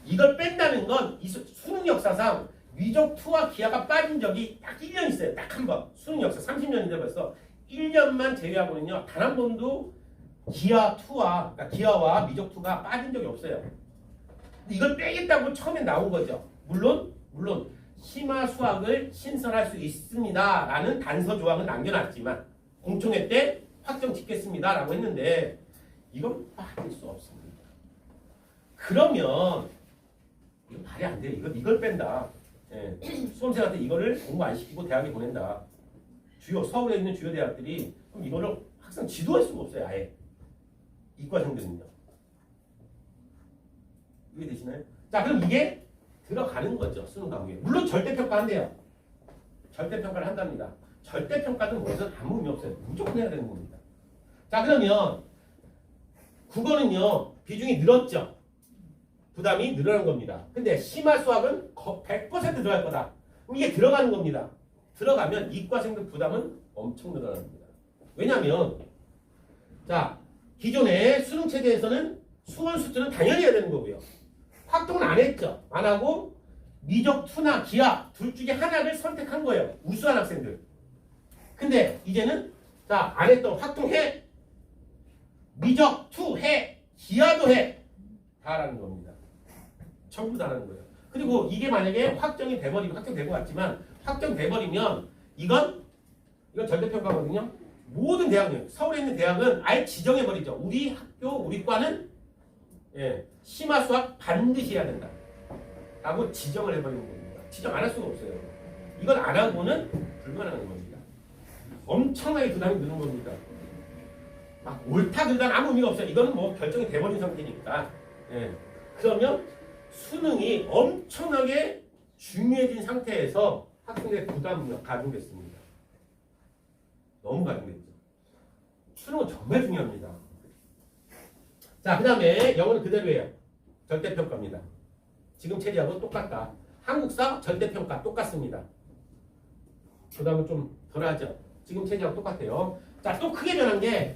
이걸 뺀다는 건 이 수능 역사상 미적 2와 기하가 빠진 적이 딱 1년 있어요. 딱 한 번. 수능 역사 30년인데 벌써 1년만 제외하고는요. 단 한 번도 기하 2와 그러니까 기하와 미적 2가 빠진 적이 없어요. 이걸 빼겠다고 처음에 나온 거죠. 물론 심화 수학을 신설할 수 있습니다라는 단서 조항은 남겨놨지만 공청회 때 확정 짓겠습니다라고 했는데 이건 빠질 수 없습니다. 그러면 이거 말이 안 돼요. 이걸 뺀다. 예. 수험생한테 이거를 공부 안 시키고 대학에 보낸다. 서울에 있는 주요 대학들이 그럼 이거를 학생 지도할 수가 없어요. 아예. 이과생들은요. 이해 되시나요? 자, 그럼 이게 들어가는 거죠. 수능 과목에. 물론 절대평가한대요. 절대평가를 한답니다. 절대평가는 뭐든 아무 의미 없어요. 무조건 해야 되는 겁니다. 자, 그러면 국어는요. 비중이 늘었죠. 부담이 늘어난 겁니다. 근데 심화 수학은 100% 들어갈 거다. 그럼 이게 들어가는 겁니다. 들어가면 이과생들 부담은 엄청 늘어납니다. 왜냐하면 자 기존의 수능 체제에서는 수원 수투는 당연히 해야 되는 거고요. 확통은 안 했죠. 안 하고 미적 2나 기하 둘 중에 하나를 선택한 거예요. 우수한 학생들. 근데 이제는 자 안 했던 확통해, 미적 2 해, 기하도 해. 다라는 겁니다. 전부 다라는 거예요. 그리고 이게 만약에 확정이 돼버리고 확정되고 왔지만 확정돼버리면 이건 절대평가거든요. 모든 대학은 서울에 있는 대학은 아예 지정해버리죠. 우리 학교 우리 과는 심화 수학 반드시 해야 된다 라고 지정을 해버리는 겁니다. 지정 안 할 수가 없어요. 이걸 안 하고는 불가능한 겁니다. 엄청나게 부담이 드는 겁니다. 막 옳다 그르다 아무 의미가 없어요. 이거는 뭐 결정이 돼버린 상태니까. 그러면 수능이 엄청나게 중요해진 상태에서 학생들의 부담이 가중됐습니다. 너무 가중됐죠. 수능은 정말 중요합니다. 자, 그 다음에 영어는 그대로예요. 절대평가입니다. 지금 체제하고 똑같다. 한국사 절대평가 똑같습니다. 그 다음은 좀 덜하죠. 지금 체제하고 똑같아요. 자, 또 크게 변한 게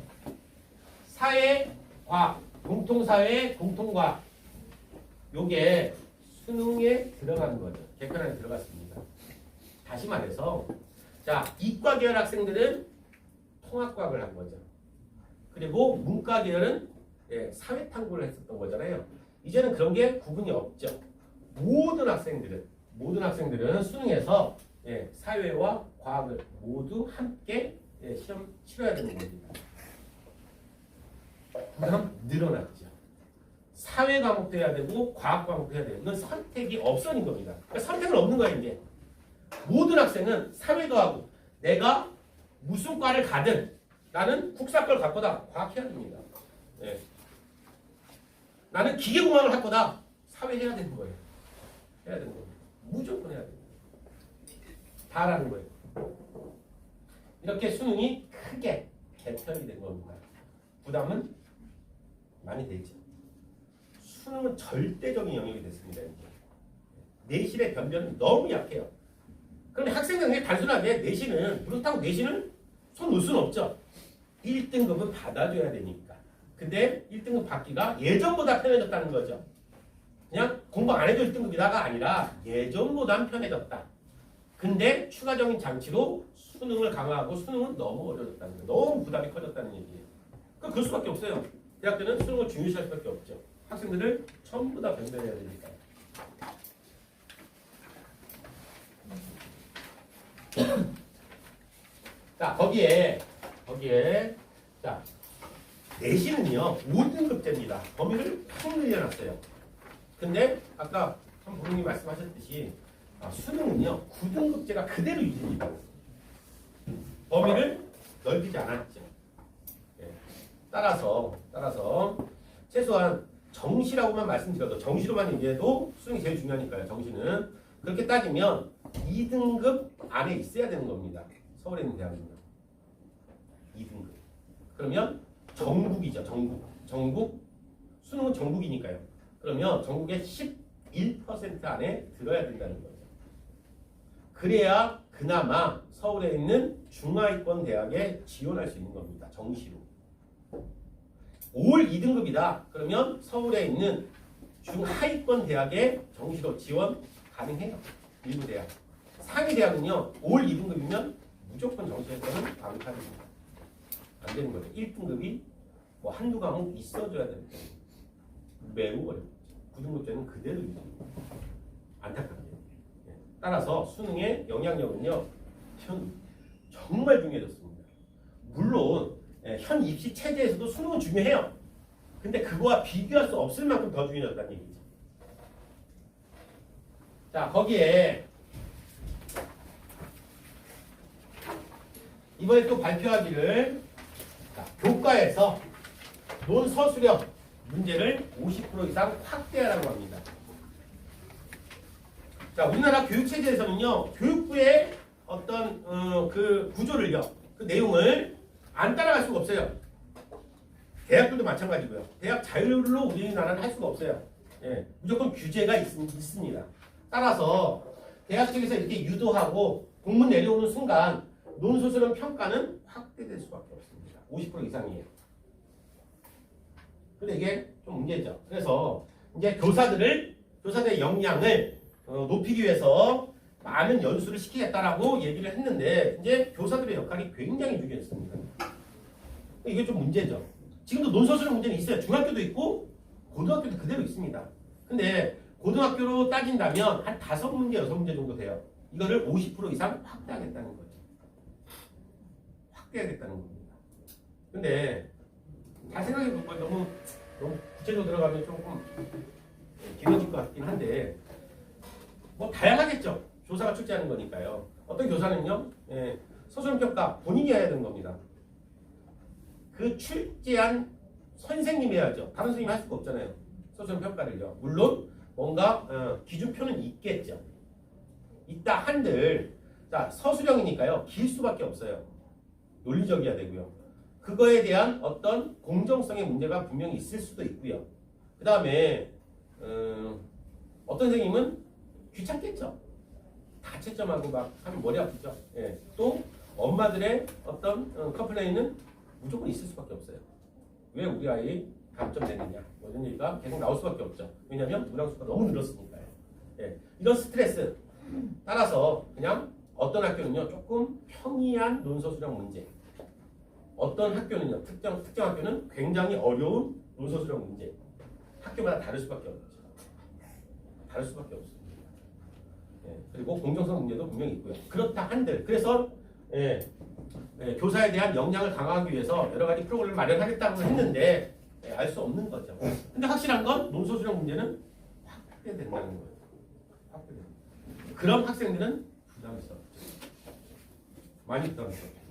사회과학, 공통사회, 공통과학. 요게 수능에 들어가는 거죠. 개편안에 들어갔습니다. 다시 말해서 자, 이과 계열 학생들은 통합과학을 한 거죠. 그리고 문과 계열은 사회탐구를 했었던 거잖아요. 이제는 그런 게 구분이 없죠. 모든 학생들은 수능에서 사회와 과학을 모두 함께 시험 치러야 되는 겁니다. 그다음 늘어났죠. 사회 과목도 해야 되고 과학 과목도 해야 되는 이건 선택이 없어진 겁니다. 그러니까 선택은 없는 거예요. 이제 모든 학생은 사회도 하고 내가 무슨 과를 가든 나는 국사과를 갈 거다. 과학 해야 됩니다. 나는 기계공학을 할 거다. 사회 해야 되는 거예요. 해야 되는 거예요. 무조건 해야 됩니다. 다라는 거예요. 이렇게 수능이 크게 개편이 된 겁니다. 부담은 많이 되죠. 수능은 절대적인 영역이 됐습니다. 이제. 내신의 변별은 너무 약해요. 그런데 학생들은 단순하게 내신은 그렇다고 내신을 손 놓을 수는 없죠. 1등급은 받아줘야 되니까. 근데 1등급 받기가 예전보다 편해졌다는 거죠. 그냥 공부 안 해도 1등급이다가 아니라 예전보단 편해졌다. 근데 추가적인 장치로 수능을 강화하고 수능은 너무 어려졌다는 거예요. 너무 부담이 커졌다는 얘기예요. 그럴 수밖에 없어요. 대학들은 수능을 중요시할 수밖에 없죠. 학생들을 전부 다 변별해야 되니까. 자, 거기에 자, 내신은요 5등급제입니다. 범위를 푹 늘려놨어요. 근데 아까 한 부모님 말씀하셨듯이 수능은요 9등급제가 그대로 유지입니다. 범위를 넓히지 않았죠. 따라서 최소한 정시라고만 말씀드려도 정시로만 얘기해도 수능이 제일 중요하니까요. 정시는 그렇게 따지면 2등급 안에 있어야 되는 겁니다. 서울에 있는 대학은요. 2등급. 그러면 전국이죠. 전국 수능은 전국이니까요. 그러면 전국의 11% 안에 들어야 된다는 거죠. 그래야 그나마 서울에 있는 중하위권 대학에 지원할 수 있는 겁니다. 정시로. 올 2등급이다. 그러면 서울에 있는 중하위권 대학에 정시로 지원 가능해요. 일부 대학. 상위 대학은요. 올 2등급이면 무조건 정시에서는 방탈입니다. 안 되는 거죠. 1등급이 뭐 한두 과목 있어줘야 되는 거예요. 매우 어렵죠. 9등급제는 그대로 유지합니다. 안타깝게. 따라서 수능의 영향력은요. 정말 중요해졌습니다. 물론 현 입시 체제에서도 수능은 중요해요. 근데 그거와 비교할 수 없을 만큼 더 중요해졌다는 얘기죠. 자, 거기에 이번에 또 발표하기를 교과에서 논서술형 문제를 50% 이상 확대하라고 합니다. 자, 우리나라 교육체제에서는요, 교육부의 어떤 그 구조를요, 그 내용을 안 따라갈 수가 없어요. 대학들도 마찬가지고요. 대학 자율로 우리나라는 할 수가 없어요. 무조건 규제가 있습니다. 따라서 대학 측에서 이렇게 유도하고 공문 내려오는 순간 논소설은 평가는 확대될 수밖에 없습니다. 50% 이상이에요. 근데 이게 좀 문제죠. 그래서 이제 교사들의 역량을 높이기 위해서 많은 연수를 시키겠다라고 얘기를 했는데 이제 교사들의 역할이 굉장히 중요했습니다. 이게 좀 문제죠. 지금도 논서술형 문제는 있어요. 중학교도 있고 고등학교도 그대로 있습니다. 근데 고등학교로 따진다면 한 5문제, 6문제 정도 돼요. 이거를 50% 이상 확대하겠다는 거죠. 확대하겠다는 겁니다. 근데 잘 생각해보면 너무 구체적으로 들어가면 조금 길어질 것 같긴 한데 뭐 다양하겠죠. 교사가 출제하는 거니까요. 어떤 교사는요. 서술형 평가 본인이 해야 되는 겁니다. 그 출제한 선생님이 해야죠. 다른 선생님이 할 수가 없잖아요. 서술형 평가를요. 물론 뭔가 기준표는 있겠죠. 있다 한들 자 서술형이니까요. 길 수밖에 없어요. 논리적이어야 되고요. 그거에 대한 어떤 공정성의 문제가 분명히 있을 수도 있고요. 그 다음에 어떤 선생님은 귀찮겠죠. 다 채점하고 막 하면 머리 아프죠. 또 엄마들의 어떤 컴플레인은 무조건 있을 수밖에 없어요. 왜 우리 아이 감점 내느냐 뭐 이런 얘기가 계속 나올 수밖에 없죠. 왜냐하면 문항수가 너무 늘었으니까요. 예, 이런 스트레스 따라서 그냥 어떤 학교는요 조금 평이한 논서 수량 문제, 어떤 학교는요 특정 학교는 굉장히 어려운 논서 수량 문제, 학교마다 다를 수밖에 없죠. 다를 수밖에 없습니다. 예, 그리고 공정성 문제도 분명히 있고요. 그렇다 한들 그래서 교사에 대한 역량을 강화하기 위해서 여러 가지 프로그램을 마련하겠다고 했는데 알 수 없는 거죠. 근데 확실한 건 논서 수량 문제는 확대된다는 거예요. 확대된다. 그럼 학생들은 부담스럽죠. 많이 부담스럽죠.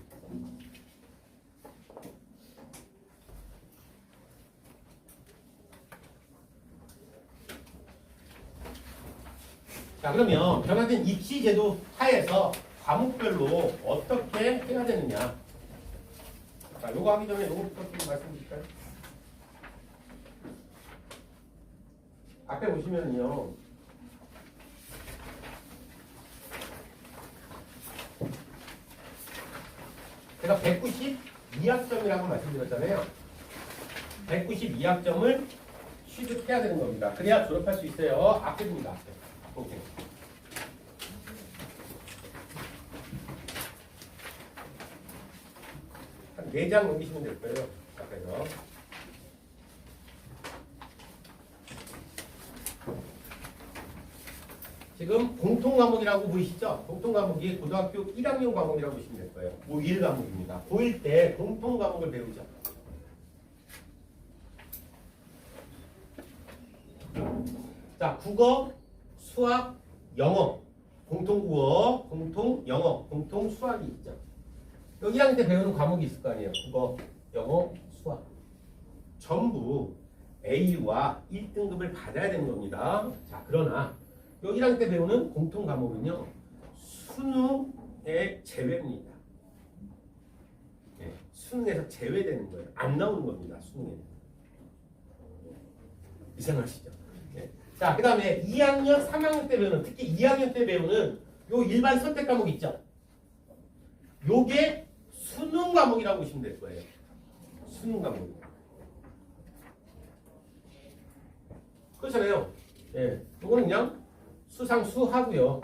자, 그러면 변화된 입시 제도 하에서 과목별로 어떻게 해야 되느냐. 자, 요거 하기 전에 요거부터 좀 말씀드릴까요? 앞에 보시면요. 제가 192학점이라고 말씀드렸잖아요. 192학점을 취득해야 되는 겁니다. 그래야 졸업할 수 있어요. 앞에입니다. 앞에. 오케이. 한 4장 넘기시면 될 거예요. 앞에서. 지금 공통 과목이라고 보이시죠? 공통 과목이 고등학교 1학년 과목이라고 보시면 될 거예요. 고1 과목입니다. 고1 때 공통 과목을 배우죠. 자, 국어, 수학, 영어, 공통 국어, 공통 영어, 공통 수학이 있죠. 여기 1학년 때 배우는 과목이 있을 거 아니에요. 국어, 영어, 수학. 전부 A와 1등급을 받아야 되는 겁니다. 자, 그러나 여기 1학년 때 배우는 공통 과목은요. 수능의 제외입니다. 네, 수능에서 제외되는 거예요. 안 나오는 겁니다. 수능에는. 이상하시죠? 네. 자, 그 다음에 2학년, 3학년 때 배우는, 특히 2학년 때 배우는 요 일반 선택 과목 있죠? 요게 수능 과목이라고 보시면 될 거예요. 수능 과목. 그렇잖아요. 예. 요거는 그냥 수상수하고요.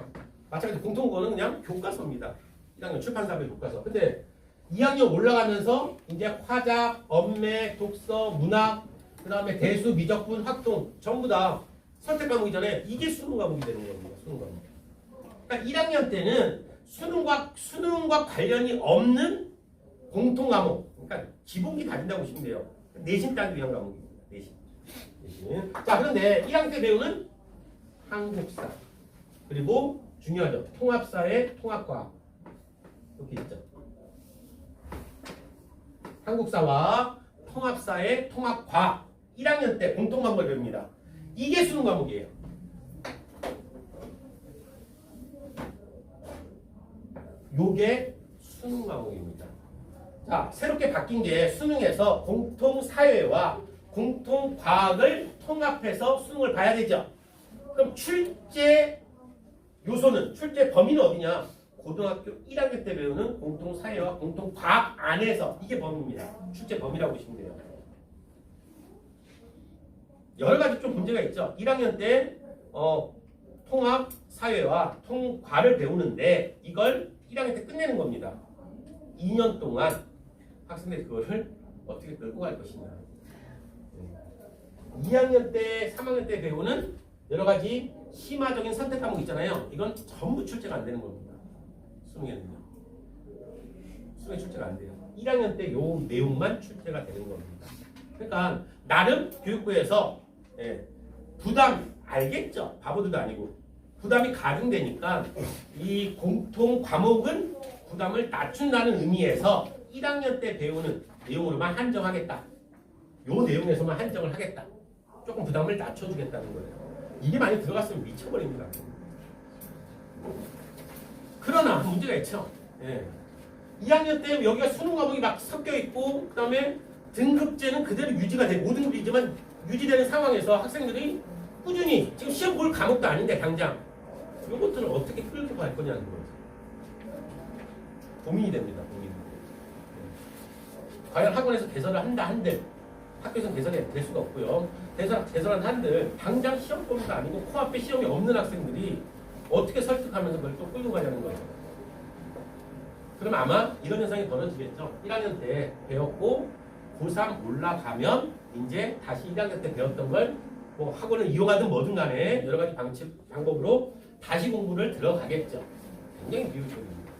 마찬가지로 공통국어는 그냥 교과서입니다. 1학년 출판사별 교과서. 근데 2학년 올라가면서 이제 화작, 엄매, 독서, 문학, 그 다음에 대수, 미적분, 확동 전부 다 선택 과목이 전에 이게 수능 과목이 되는 겁니다. 수능 과목. 그러니까 1학년 때는 수능과 관련이 없는 공통 과목. 그러니까 기본기 가진다고 보시면 돼요. 내신 따기 위한 과목입니다. 내신. 자, 그런데 1학년 때 배우는 한국사. 그리고 중요하죠. 통합사회, 통합과학. 이렇게 있죠. 한국사와 통합사회, 통합과학. 1학년 때 공통 과목을 배웁니다. 이게 수능 과목이에요. 요게 수능 과목입니다. 자, 새롭게 바뀐 게 수능에서 공통사회와 공통과학을 통합해서 수능을 봐야 되죠. 그럼 출제 요소는, 출제 범위는 어디냐? 고등학교 1학년 때 배우는 공통사회와 공통과학 안에서 이게 범위입니다. 출제 범위라고 보시면 돼요. 여러 가지 좀 문제가 있죠. 1학년 때 통합사회와 통과를 배우는데 이걸 1학년 때 끝내는 겁니다. 2년 동안 학생들이 그거를 어떻게 끌고 갈 것이냐. 2학년 때, 3학년 때 배우는 여러 가지 심화적인 선택 과목 있잖아요. 이건 전부 출제가 안 되는 겁니다. 수능에는요. 수능에 출제가 안 돼요. 1학년 때 요 내용만 출제가 되는 겁니다. 그러니까 나름 교육부에서 부담 알겠죠? 바보들도 아니고 부담이 가중되니까 이 공통 과목은 부담을 낮춘다는 의미에서 1학년 때 배우는 내용으로만 한정하겠다. 요 내용에서만 한정을 하겠다. 조금 부담을 낮춰주겠다는 거예요. 이게 많이 들어갔으면 미쳐버립니다. 그러나 문제가 있죠. 2학년 때 여기가 수능 과목이 막 섞여 있고, 그 다음에 등급제는 그대로 유지가 돼. 5등급이지만 유지되는 상황에서 학생들이 꾸준히 지금 시험 볼 과목도 아닌데 당장 이것들을 어떻게 끌고 갈 거냐는 거죠. 고민이 됩니다. 고민. 과연 학원에서 개설을 한다 한들 학교에서는 개설이 될 수가 없고요. 개설한 한들 당장 시험 공부도 아니고 코앞에 시험이 없는 학생들이 어떻게 설득하면서 그걸 또 끌고 가자는 거예요. 그럼 아마 이런 현상이 벌어지겠죠. 1학년 때 배웠고 고3 올라가면 이제 다시 1학년 때 배웠던 걸 뭐 학원을 이용하든 뭐든 간에 여러 가지 방법으로 다시 공부를 들어가겠죠. 굉장히 비효율적입니다.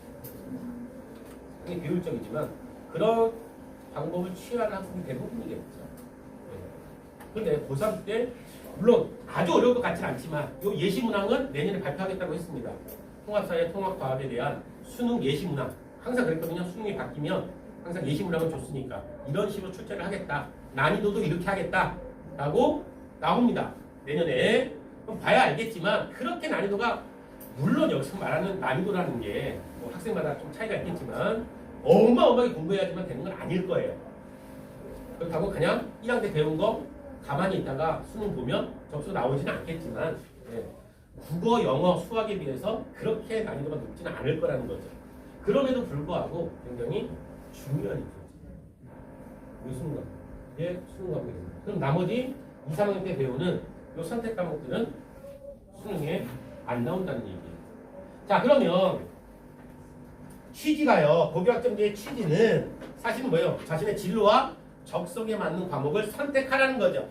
굉장히 비효율적이지만 그런 방법을 취하는 학생이 대부분이겠죠. 그런데 고3 때 물론 아주 어려울 것 같지는 않지만 이 예시문항은 내년에 발표하겠다고 했습니다. 통합사회 통합과학에 대한 수능 예시문항 항상 그랬거든요. 수능이 바뀌면 항상 예시문항을 줬으니까 이런 식으로 출제를 하겠다. 난이도도 이렇게 하겠다라고 나옵니다. 내년에 그럼 봐야 알겠지만 그렇게 난이도가 물론 여기서 말하는 난이도라는 게 뭐 학생마다 좀 차이가 있겠지만 어마어마하게 공부해야지만 되는 건 아닐 거예요. 그렇다고 그냥 1학년 때 배운 거 가만히 있다가 수능 보면 점수 나오지는 않겠지만 국어, 영어, 수학에 비해서 그렇게 난이도가 높지는 않을 거라는 거죠. 그럼에도 불구하고 굉장히 중요한 인프라죠. 이 수능 과목. 수능 과목입니다. 그럼 나머지 2, 3학년 때 배우는 이 선택 과목들은 수능에 안 나온다는 얘기예요. 자, 그러면 취지가요. 고교학점제의 취지는 사실은 뭐예요? 자신의 진로와 적성에 맞는 과목을 선택하라는 거죠.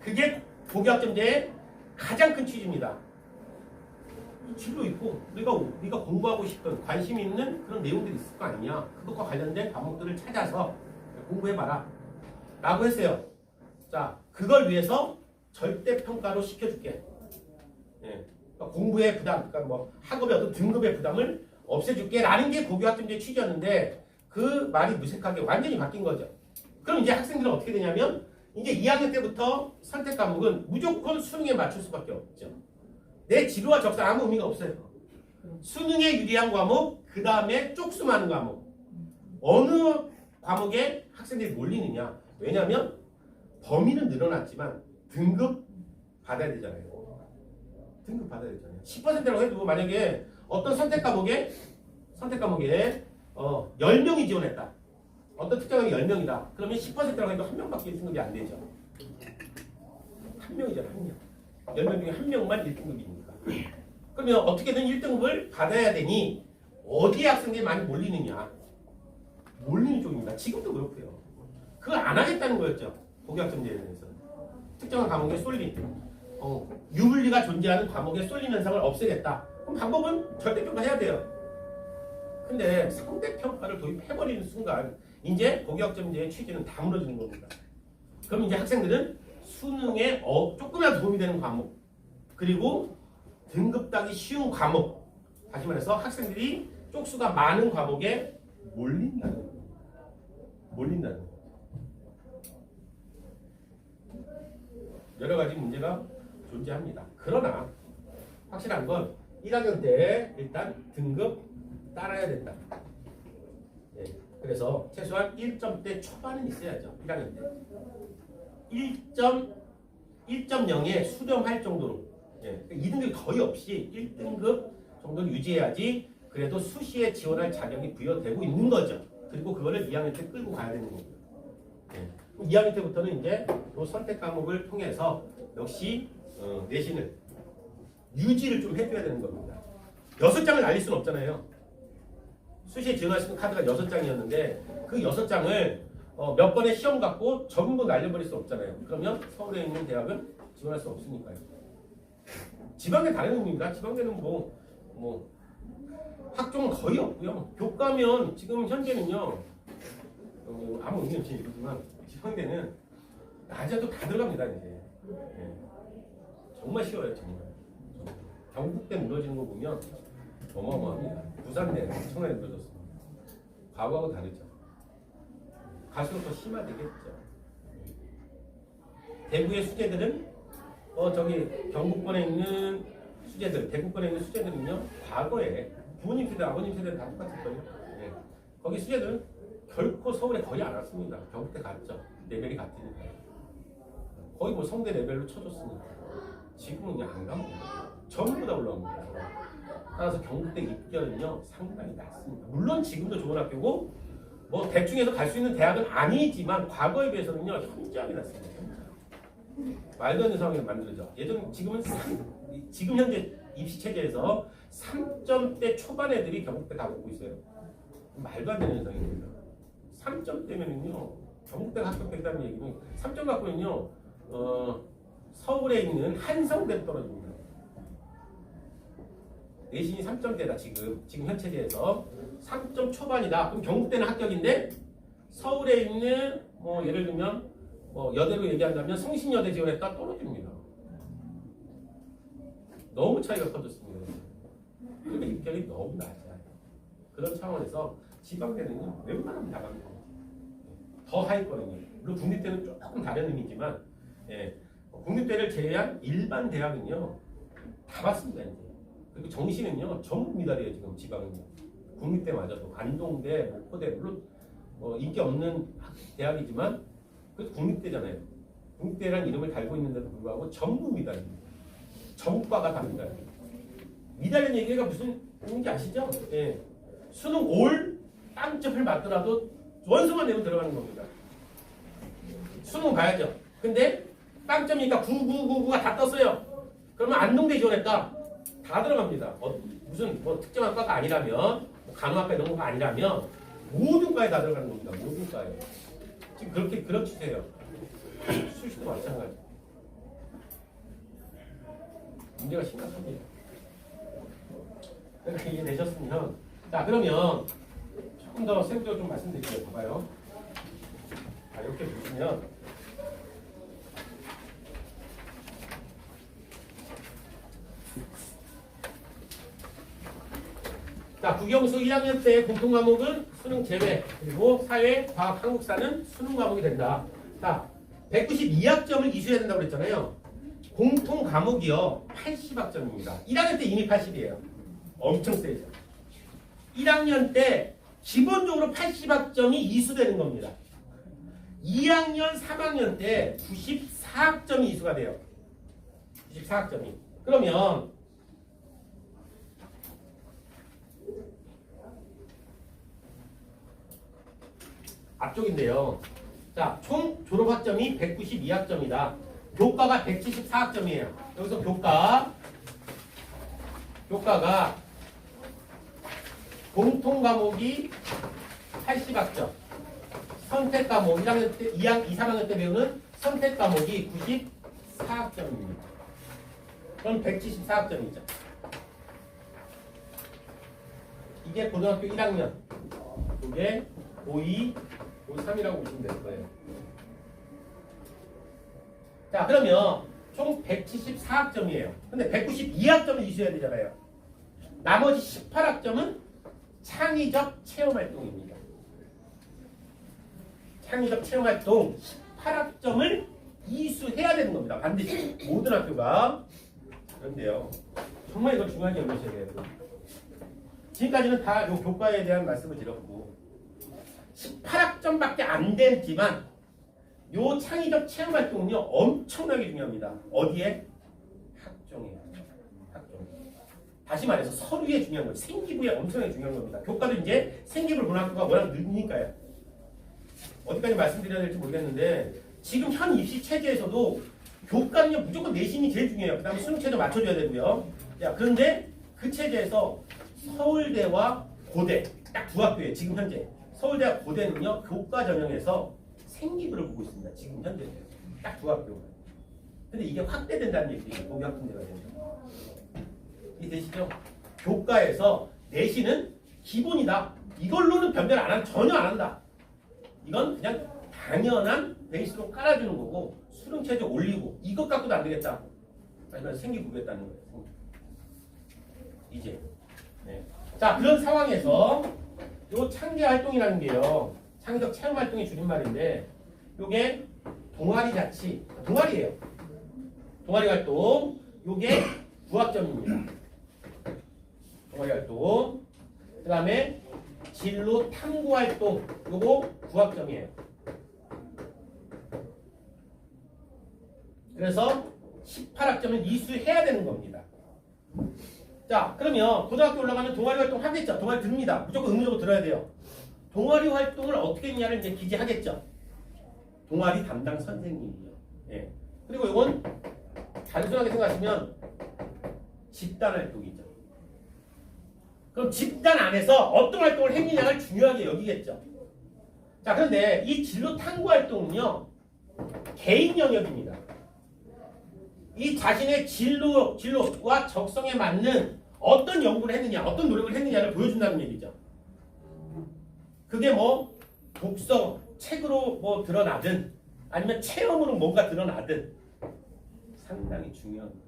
그게 고교학점제의 가장 큰 취지입니다. 진로 있고 네가 공부하고 싶은 관심 있는 그런 내용들이 있을 거 아니냐. 그것과 관련된 과목들을 찾아서 공부해봐라 라고 했어요. 자, 그걸 위해서 절대평가로 시켜줄게. 그러니까 공부의 부담, 그러니까 뭐 학업의 어떤 등급의 부담을 없애줄게 라는 게 고교학점제의 취지였는데 그 말이 무색하게 완전히 바뀐 거죠. 그럼 이제 학생들은 어떻게 되냐면 이제 2학년 때부터 선택 과목은 무조건 수능에 맞출 수밖에 없죠. 내 진로와 적성 아무 의미가 없어요. 수능에 유리한 과목, 그 다음에 쪽수 많은 과목. 어느 과목에 학생들이 몰리느냐. 왜냐하면 범위는 늘어났지만 등급 받아야 되잖아요. 등급 받아야 되잖아요. 10%라고 해도 만약에 어떤 선택 과목에 10명이 지원했다. 어떤 특정학이 10명이다. 그러면 10%라고 해도 1명밖에 1등급이 안 되죠. 1명이잖아, 1명. 10명 중에 1명만 1등급이니까. 그러면 어떻게든 1등급을 받아야 되니 어디에 학생들이 많이 몰리느냐. 몰리는 쪽입니다. 지금도 그렇고요. 그걸 안 하겠다는 거였죠. 고교학점제에 대해서. 특정한 과목에 쏠림. 유불리가 존재하는 과목에 쏠림 현상을 없애겠다. 그럼 방법은 절대평가해야 돼요. 근데 상대평가를 도입해버리는 순간 이제 고교학점제의 취지는 다 무너지는 겁니다. 그럼 이제 학생들은 수능에 조금이라도 도움이 되는 과목 그리고 등급 따기 쉬운 과목 다시 말해서 학생들이 쪽수가 많은 과목에 몰린다는 거예요. 몰린다는 거예요. 여러 가지 문제가 존재합니다. 그러나 확실한 건 1학년 때 일단 등급 따라야 된다. 그래서 최소한 1점대 초반은 있어야죠. 1학년 때. 1.0에 수렴할 정도로 2등급이 거의 없이 1등급 정도는 유지해야지 그래도 수시에 지원할 자격이 부여되고 있는 거죠. 그리고 그거를 2학년 때 끌고 가야 되는 거고요. 2학년 때부터는 이제 또 선택 과목을 통해서 역시 내신을 유지를 좀 해줘야 되는 겁니다. 6장을 날릴 수는 없잖아요. 수시에 지원할 수 있는 카드가 6장이었는데 그 6장을 몇 번의 시험 갖고 전부 날려버릴 수 없잖아요. 그러면 서울에 있는 대학은 지원할 수 없으니까요. 지방대 다른 의미입니다. 지방대는 뭐 학종은 거의 없고요. 교과면 지금 현재는요 아무 의미 없이 이러지만 지방대는 낮에도 다 들어갑니다 이제. 정말 쉬워요 정말. 경북대 무너지는 거 보면 어마어마합니다. 부산대 엄청나게 무너졌습니다. 과거하고 다르죠. 갈수록 더 심화되겠죠. 대구의 수재들은 경북권에 있는 수재들, 대구권에 있는 수재들은요 과거에 부모님 세대, 아버님 세대 다 똑같을걸요. 거기 수재들은 결코 서울에 거의 안 왔습니다. 경북대 갔죠. 레벨이 같으니까. 거의 성대 레벨로 쳐줬으니까. 지금은 그냥 안 갑니다. 전부 다 올라옵니다. 따라서 경북대 입결은요 상당히 낮습니다. 물론 지금도 좋은 학교고 뭐 대충해서 갈 수 있는 대학은 아니지만 과거에 비해서는요 현저하게 낮습니다. 말도 안 되는 상황이 만들어져. 지금 현재 입시 체제에서 3점대 초반 애들이 경북대 다 오고 있어요. 말도 안 되는 현상입니다. 3점대면은요 경북대가 합격했다는 얘기는 3점 갖고는요 서울에 있는 한성대로 떨어집니다. 내신이 3점대다 지금 현 체제에서 3점 초반이다. 그럼 경북대는 합격인데 서울에 있는 뭐 예를 들면 뭐 여대로 얘기한다면 성신여대 지원했다 떨어집니다. 너무 차이가 커졌습니다. 그러니까 입결이 너무 낮아요. 그런 차원에서 지방대는요 웬만하면 나갑니다. 더 하위권이에요. 물론 국립대는 조금 다른 의미지만 국립대를 제외한 일반 대학은요 다 받습니다. 이제. 그리고 정시는요 전부 미달이에요. 지금 지방은요. 국립대마저도 안동대, 목포대 물론 인기 없는 대학이지만 그래도 국립대잖아요. 국립대라는 이름을 달고 있는데도 불구하고 전부 미달입니다. 전과가 다 미달입니다. 미달이라는 얘기가 무슨 의미인지 아시죠? 예. 수능 올 빵점을 맞더라도 원서만 내면 들어가는 겁니다. 수능 봐야죠. 근데 빵점이니까 9999가 다 떴어요. 그러면 안동대 지원했다. 다 들어갑니다. 무슨 뭐 특정한 과가 아니라면 뭐 간호학과 이런 거가 아니라면 모든 과에 다 들어가는 겁니다. 모든 과에. 지금 그런 추세예요. 수시도 마찬가지. 문제가 심각합니다. 그렇게 이해되셨으면 자 그러면 조금 더 세부적으로 좀 말씀드릴게요. 봐봐요. 자 이렇게 보시면 자 국영수 1학년 때 공통 과목은 수능 제외 그리고 사회, 과학, 한국사는 수능 과목이 된다. 자 192학점을 이수해야 된다고 그랬잖아요. 공통 과목이요 80학점입니다. 1학년 때 이미 80이에요. 엄청 세죠. 1학년 때 기본적으로 80학점이 이수되는 겁니다. 2학년, 3학년 때 94학점이 이수가 돼요. 94학점이. 그러면 앞쪽인데요. 자, 총 졸업학점이 192학점이다. 교과가 174학점이에요. 여기서 교과가 공통 과목이 80학점. 선택 과목 1학년 때 2, 3학년 때 배우는 선택 과목이 94학점입니다. 그럼 174학점이죠. 이게 고등학교 1학년. 이게 고2, 고3이라고 보시면 될 거예요. 자, 그러면 총 174학점이에요. 근데 192학점을 이수해야 되잖아요. 나머지 18학점은 창의적 체험활동입니다. 창의적 체험활동 18학점을 이수해야 되는 겁니다. 반드시 모든 학교가. 그런데요. 정말 이거 중요하게 연구하셔야 돼요. 지금까지는 다 요 교과에 대한 말씀을 드렸고 18학점밖에 안 되지만 요 창의적 체험활동은요 엄청나게 중요합니다. 어디에? 학종이에요. 학종. 다시 말해서 서류에 중요한 거예요. 생기부에 엄청나게 중요한 겁니다. 교과도 이제 생기부를 보는 학교가 워낙 늦으니까요. 어디까지 말씀드려야 될지 모르겠는데 지금 현 입시 체제에서도 교과는요 무조건 내신이 제일 중요해요. 그 다음에 수능 체제 맞춰줘야 되고요. 야, 그런데 그 체제에서 서울대와 고대 딱 두 학교에 지금 현재 서울대와 고대는요 교과 전형에서 생기부를 보고 있습니다. 지금 현재 딱 두 학교. 근데 이게 확대된다는 얘기예요. 거기 확대가 되죠. 이해되시죠? 교과에서 내신은 기본이다. 이걸로는 변별 전혀 안 한다. 이건 그냥 당연한 베이스로 깔아주는 거고 수능 체제 올리고 이것 갖고도 안 되겠다. 하지만 생기 보겠다는 거예요. 이제. 네. 자, 그런 상황에서 요 창제 활동이라는 게요. 창의적 체험 활동의 줄임말인데 요게 동아리 자치, 동아리예요. 동아리 활동. 요게 9학점입니다. 동아리 활동. 그다음에 진로 탐구 활동. 요거 9학점이에요. 그래서 18학점을 이수해야 되는 겁니다. 자, 그러면 고등학교 올라가면 동아리 활동 하겠죠. 동아리 듭니다. 무조건 의무적으로 들어야 돼요. 동아리 활동을 어떻게 했냐를 이제 기재하겠죠. 동아리 담당 선생님이요. 예. 그리고 이건 단순하게 생각하시면 집단 활동이죠. 그럼 집단 안에서 어떤 활동을 했느냐를 중요하게 여기겠죠. 자, 그런데 이 진로 탐구 활동은요, 개인 영역입니다. 이 자신의 진로와 적성에 맞는 어떤 연구를 했느냐, 어떤 노력을 했느냐를 보여준다는 얘기죠. 그게 뭐 독서, 책으로 뭐 드러나든 아니면 체험으로 뭔가 드러나든 상당히 중요한 거예요.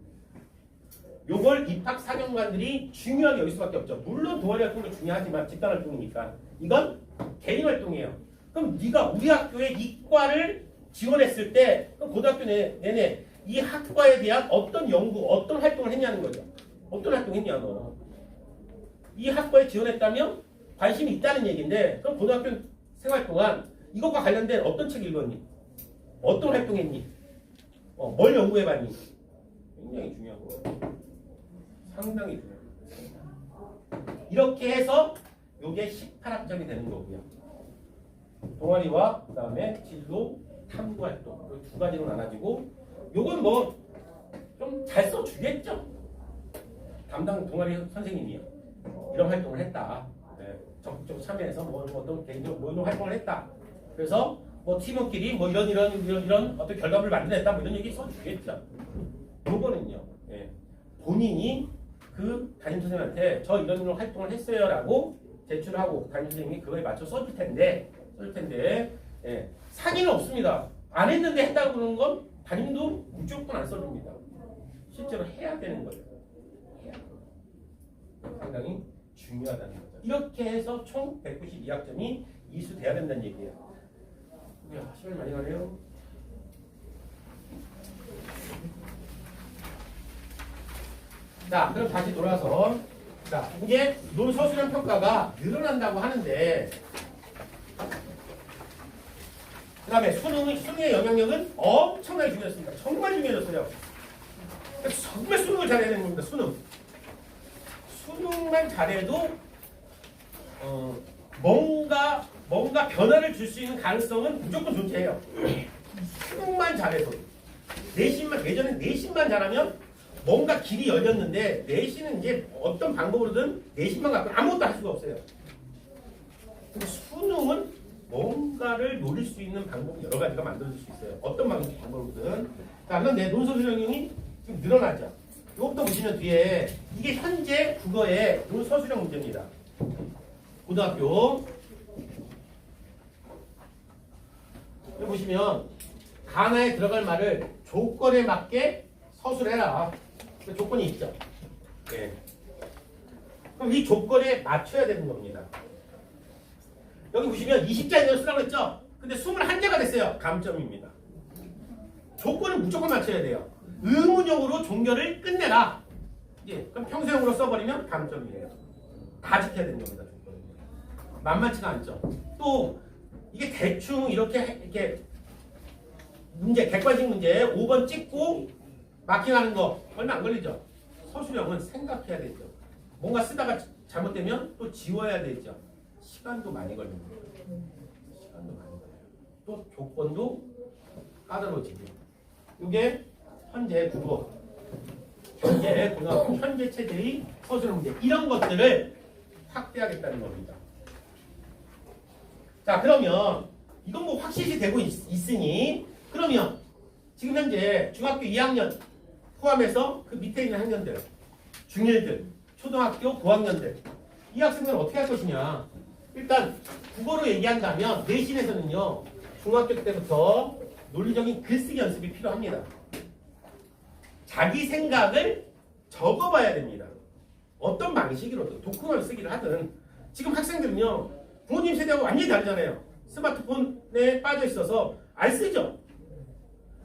요걸 입학 사정관들이 중요하게 여길 수밖에 없죠. 물론 동아리 활동도 중요하지만 집단 활동이니까 이건 개인 활동이에요. 그럼 네가 우리 학교에 이과를 지원했을 때 그럼 고등학교 내내 이 학과에 대한 어떤 연구, 어떤 활동을 했냐는 거죠. 어떤 활동 했냐 너. 이 학과에 지원했다면 관심이 있다는 얘기인데 그럼 고등학교 생활 동안 이것과 관련된 어떤 책 읽었니? 어떤 활동했니? 뭘 연구해봤니? 굉장히 중요한 거예요. 상당히 중요해요. 이렇게 해서 이게 18학점이 되는 거고요. 동아리와 그 다음에 진로 탐구 활동 두 가지로 나눠지고 요건 뭐 좀 잘 써주겠죠. 담당 동아리 선생님이요. 이런 활동을 했다. 네. 적극적으로 참여해서 뭐 어떤 개인적으로 뭐 이런 활동을 했다. 그래서 뭐 팀원끼리 뭐 이런 어떤 결과물을 만들어냈다. 뭐 이런 얘기 써주겠죠. 요거는요. 예. 본인이 그 담임 선생님한테 저 이런 활동을 했어요라고 제출하고 담임 선생님이 그거에 맞춰 써줄 텐데 예. 상의는 없습니다. 안 했는데 했다고 그러는 건 담임도 무조건 안 써줍니다. 실제로 해야 되는 거예요. 상당히 중요하다는 거죠. 이렇게 해서 총 192학점이 이수돼야 된다는 얘기예요. 야, 시간이 많이 가네요. 자, 그럼 다시 돌아서 자, 이게 논서수량 평가가 늘어난다고 하는데 그 다음에 수능의 영향력은 엄청나게 중요했습니다. 정말 중요해졌어요. 정말 수능을 잘해야 되는 겁니다. 수능만 잘해도 뭔가 변화를 줄 수 있는 가능성은 무조건 존재해요. 수능만 잘해도 예전에 내신만 잘하면 뭔가 길이 열렸는데 내신은 이제 어떤 방법으로든 내신만 갖고 아무것도 할 수가 없어요. 근데 수능은 뭔가를 노릴 수 있는 방법이 여러 가지가 만들어질 수 있어요. 어떤 방법으로든. 자, 그런데 논서수령이 지금 늘어나죠. 이것도 보시면 뒤에 이게 현재 국어의 논서수령 문제입니다. 고등학교 여기 보시면 가나에 들어갈 말을 조건에 맞게 서술해라. 조건이 있죠. 네. 그럼 이 조건에 맞춰야 되는 겁니다. 여기 보시면 20자인을 쓰라고 했죠? 근데 21자가 됐어요. 감점입니다. 조건은 무조건 맞춰야 돼요. 의문형으로 종결을 끝내라. 예, 그럼 평소형으로 써버리면 감점이에요. 다 지켜야 되는 겁니다. 조건은. 만만치가 않죠. 또 이게 대충 이렇게 문제, 객관식 문제 5번 찍고 마킹하는 거 얼마 안 걸리죠? 서술형은 생각해야 되죠. 뭔가 쓰다가 잘못되면 또 지워야 되죠. 시간도 많이 걸립니다. 시간도 많이 걸려요. 또 조건도 까다로워지고. 이게 현재 국어, 현재 고등학교 현재 체제의 서술형 문제 이런 것들을 확대하겠다는 겁니다. 자, 그러면 이건 뭐 확실시 되고 있으니 그러면 지금 현재 중학교 2학년 포함해서 그 밑에 있는 학년들, 중1들, 초등학교 고학년들 이 학생들은 어떻게 할 것이냐. 일단 국어로 얘기한다면 내신에서는요. 중학교 때부터 논리적인 글쓰기 연습이 필요합니다. 자기 생각을 적어봐야 됩니다. 어떤 방식으로든 독후감을 쓰기를 하든 지금 학생들은요. 부모님 세대하고 완전히 다르잖아요. 스마트폰에 빠져 있어서 안 쓰죠.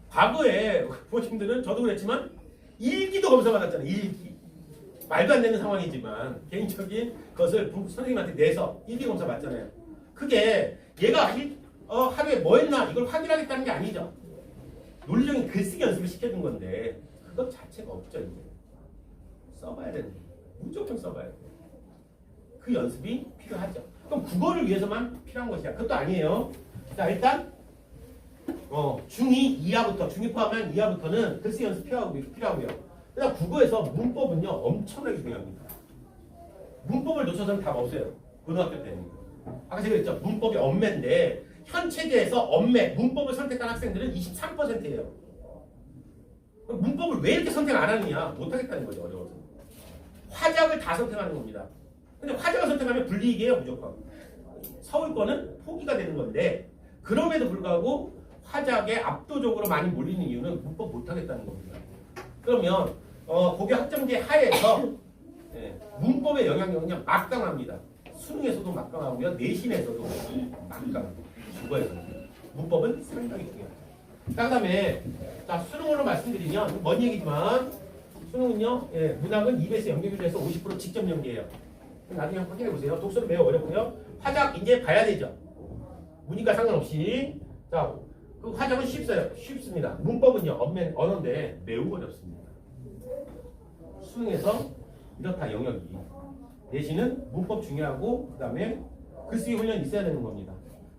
과거에 부모님들은 저도 그랬지만 일기도 검사받았잖아요. 일기. 말도 안 되는 상황이지만 개인적인 것을 선생님한테 내서 일기 검사 받잖아요. 그게 얘가 하루에 뭐 했나 이걸 확인하겠다는 게 아니죠. 논리적인 글쓰기 연습을 시켜준 건데 그것 자체가 없죠. 이제 써봐야 되는 거예요. 무조건 써봐야 돼요. 그 연습이 필요하죠. 그럼 국어를 위해서만 필요한 것이야. 그것도 아니에요. 자, 일단 중2 이하부터, 중2 포함한 이하부터는 글쓰기 연습 필요하고요. 그다음 국어에서 문법은요 엄청나게 중요합니다. 문법을 놓쳐서는 답 없어요. 고등학교 때는. 아까 제가 그랬죠. 문법이 엄매인데 현 체제에서 엄매, 문법을 선택한 학생들은 23%예요. 문법을 왜 이렇게 선택 안 하느냐? 못하겠다는 거죠. 어려워서. 화작을 다 선택하는 겁니다. 근데 화작을 선택하면 불이익이에요. 무조건. 서울권은 포기가 되는 건데 그럼에도 불구하고 화작에 압도적으로 많이 몰리는 이유는 문법 못하겠다는 겁니다. 그러면 고교 학점제 하에서 문법의 영향력은요 막강합니다. 수능에서도 막강하고요. 내신에서도 막강합니다. 국어에서도. 문법은 상당히 중요합니다. 그 다음에 수능으로 말씀드리면 먼 얘기지만 수능은요 문학은 EBS 연계교재에서 50% 직접 연계예요. 나중에 한번 확인해 보세요. 독서는 매우 어렵고요. 화작 이제 봐야 되죠. 문이과 상관없이. 자, 그 화작은 쉽습니다. 문법은요 언어인데 매우 어렵습니다. 수능에서 이렇다 영역이. 내신은 문법 중요하고 그 다음에 글쓰기 훈련 있어야 되는 겁니다.